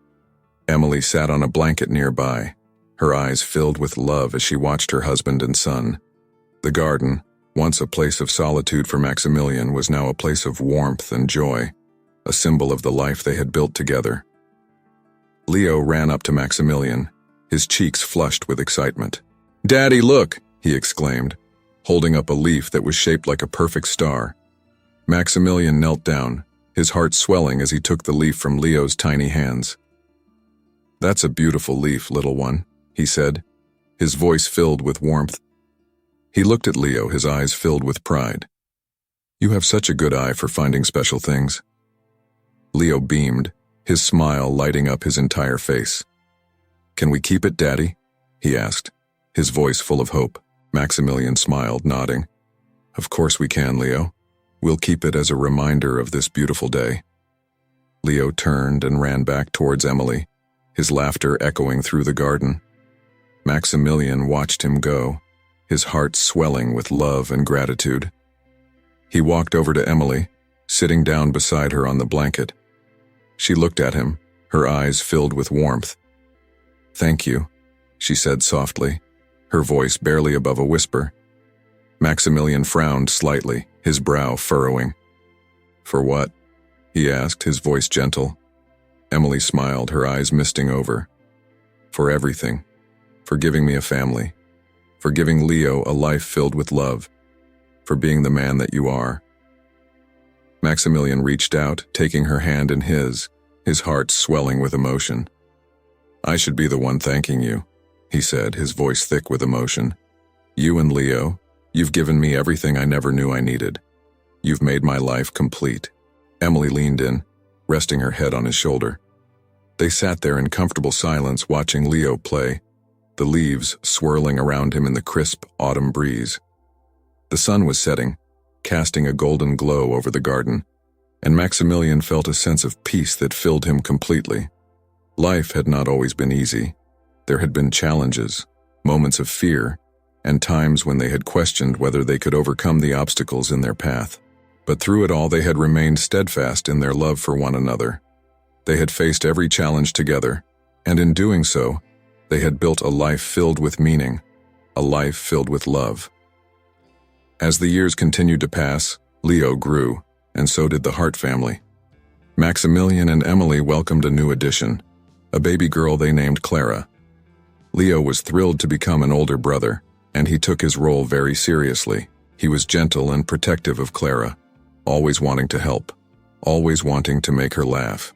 Emily sat on a blanket nearby, her eyes filled with love as she watched her husband and son. The garden, once a place of solitude for Maximilian, was now a place of warmth and joy, a symbol of the life they had built together. Leo ran up to Maximilian, his cheeks flushed with excitement. "Daddy, look!" he exclaimed, holding up a leaf that was shaped like a perfect star. Maximilian knelt down, his heart swelling as he took the leaf from Leo's tiny hands. "That's a beautiful leaf, little one," he said, his voice filled with warmth. He looked at Leo, his eyes filled with pride. "You have such a good eye for finding special things." Leo beamed, his smile lighting up his entire face. "Can we keep it, Daddy?" he asked, his voice full of hope. Maximilian smiled, nodding. "Of course we can, Leo. We'll keep it as a reminder of this beautiful day." Leo turned and ran back towards Emily, his laughter echoing through the garden. Maximilian watched him go, his heart swelling with love and gratitude. He walked over to Emily, sitting down beside her on the blanket. She looked at him, her eyes filled with warmth. "Thank you," she said softly, her voice barely above a whisper. Maximilian frowned slightly, his brow furrowing. "For what?" he asked, his voice gentle. Emily smiled, her eyes misting over. "For everything. For giving me a family. For giving Leo a life filled with love. For being the man that you are." Maximilian reached out, taking her hand in his heart swelling with emotion. "I should be the one thanking you," he said, his voice thick with emotion. "You and Leo, you've given me everything I never knew I needed. You've made my life complete." Emily leaned in, resting her head on his shoulder. They sat there in comfortable silence watching Leo play, the leaves swirling around him in the crisp autumn breeze. The sun was setting, casting a golden glow over the garden, and Maximilian felt a sense of peace that filled him completely. Life had not always been easy. There had been challenges, moments of fear, and times when they had questioned whether they could overcome the obstacles in their path. But through it all they had remained steadfast in their love for one another. They had faced every challenge together, and in doing so, they had built a life filled with meaning, a life filled with love. As the years continued to pass, Leo grew, and so did the Hart family. Maximilian and Emily welcomed a new addition, a baby girl they named Clara. Leo was thrilled to become an older brother, and he took his role very seriously. He was gentle and protective of Clara, always wanting to help, always wanting to make her laugh.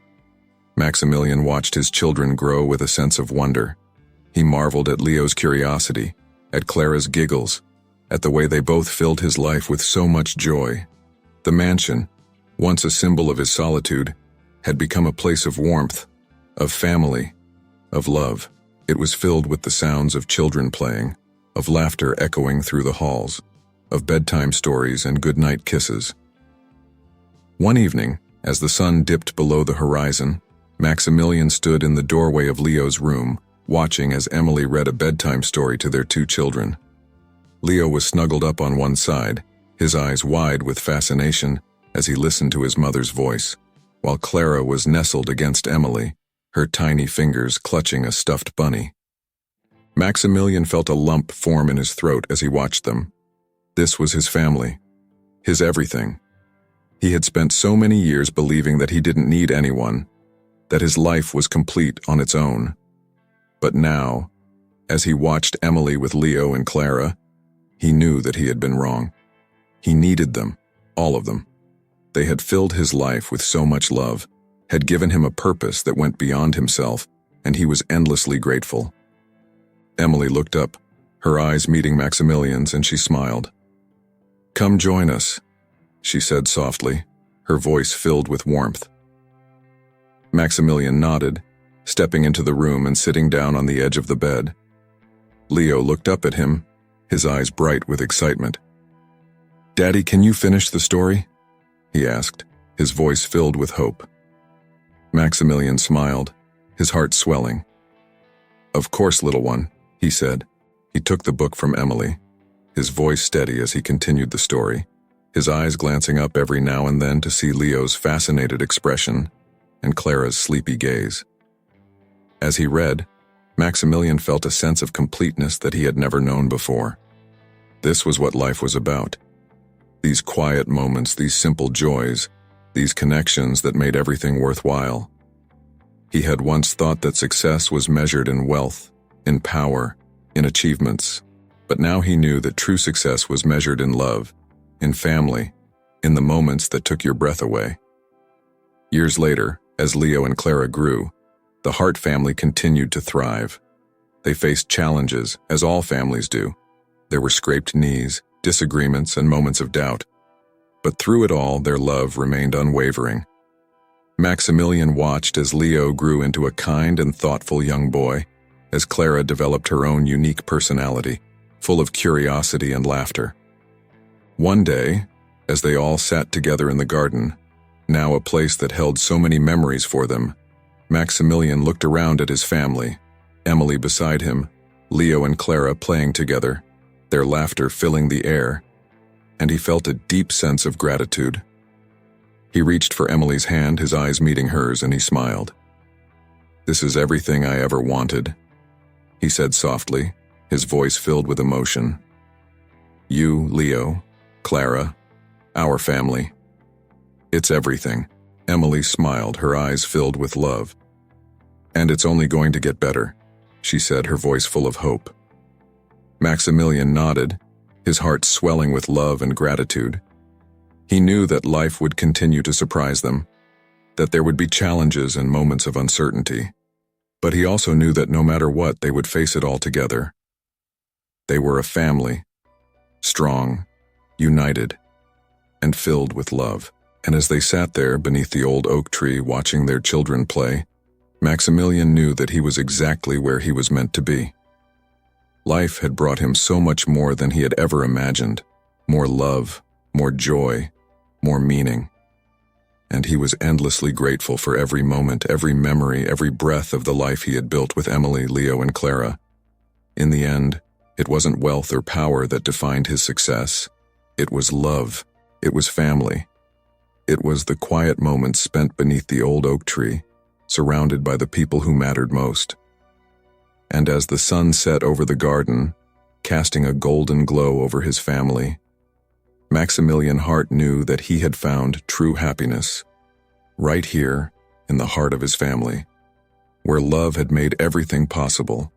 Maximilian watched his children grow with a sense of wonder. He marveled at Leo's curiosity, at Clara's giggles, at the way they both filled his life with so much joy. The mansion, once a symbol of his solitude, had become a place of warmth, of family, of love. It was filled with the sounds of children playing, of laughter echoing through the halls, of bedtime stories and goodnight kisses. One evening, As the sun dipped below the horizon, Maximilian stood in the doorway of Leo's room, watching as Emily read a bedtime story to their two children. Leo was snuggled up on one side, his eyes wide with fascination as he listened to his mother's voice, while Clara was nestled against Emily, her tiny fingers clutching a stuffed bunny. Maximilian felt a lump form in his throat as he watched them. This was his family, his everything. He had spent so many years believing that he didn't need anyone, that his life was complete on its own. But now, as he watched Emily with Leo and Clara, he knew that he had been wrong. He needed them, all of them. They had filled his life with so much love, had given him a purpose that went beyond himself, and he was endlessly grateful. Emily looked up, her eyes meeting Maximilian's, and she smiled. "Come join us," she said softly, her voice filled with warmth. Maximilian nodded, stepping into the room and sitting down on the edge of the bed. Leo looked up at him, his eyes bright with excitement. "Daddy, can you finish the story?" he asked, his voice filled with hope. Maximilian smiled, his heart swelling. "Of course, little one," he said. He took the book from Emily, his voice steady as he continued the story, his eyes glancing up every now and then to see Leo's fascinated expression and Clara's sleepy gaze. As he read, Maximilian felt a sense of completeness that he had never known before. This was what life was about. These quiet moments, these simple joys, these connections that made everything worthwhile. He had once thought that success was measured in wealth, in power, in achievements, but now he knew that true success was measured in love, in family, in the moments that took your breath away. Years later, as Leo and Clara grew, the Hart family continued to thrive. They faced challenges, as all families do. There were scraped knees, disagreements, and moments of doubt. But through it all, their love remained unwavering. Maximilian watched as Leo grew into a kind and thoughtful young boy, as Clara developed her own unique personality, full of curiosity and laughter. One day, as they all sat together in the garden, now a place that held so many memories for them, Maximilian looked around at his family, Emily beside him, Leo and Clara playing together, their laughter filling the air, and he felt a deep sense of gratitude. He reached for Emily's hand, his eyes meeting hers, and he smiled. "This is everything I ever wanted," he said softly, his voice filled with emotion. "You, Leo, Clara, our family. It's everything." Emily smiled, her eyes filled with love. "And it's only going to get better," she said, her voice full of hope. Maximilian nodded, his heart swelling with love and gratitude. He knew that life would continue to surprise them, that there would be challenges and moments of uncertainty, but he also knew that no matter what, they would face it all together. They were a family, strong, united, and filled with love. And as they sat there beneath the old oak tree watching their children play, Maximilian knew that he was exactly where he was meant to be. Life had brought him so much more than he had ever imagined, more love, more joy, more meaning. And he was endlessly grateful for every moment, every memory, every breath of the life he had built with Emily, Leo, and Clara. In the end, it wasn't wealth or power that defined his success. It was love. It was family. It was the quiet moments spent beneath the old oak tree, surrounded by the people who mattered most. And as the sun set over the garden, casting a golden glow over his family, Maximilian Hart knew that he had found true happiness, right here in the heart of his family, where love had made everything possible,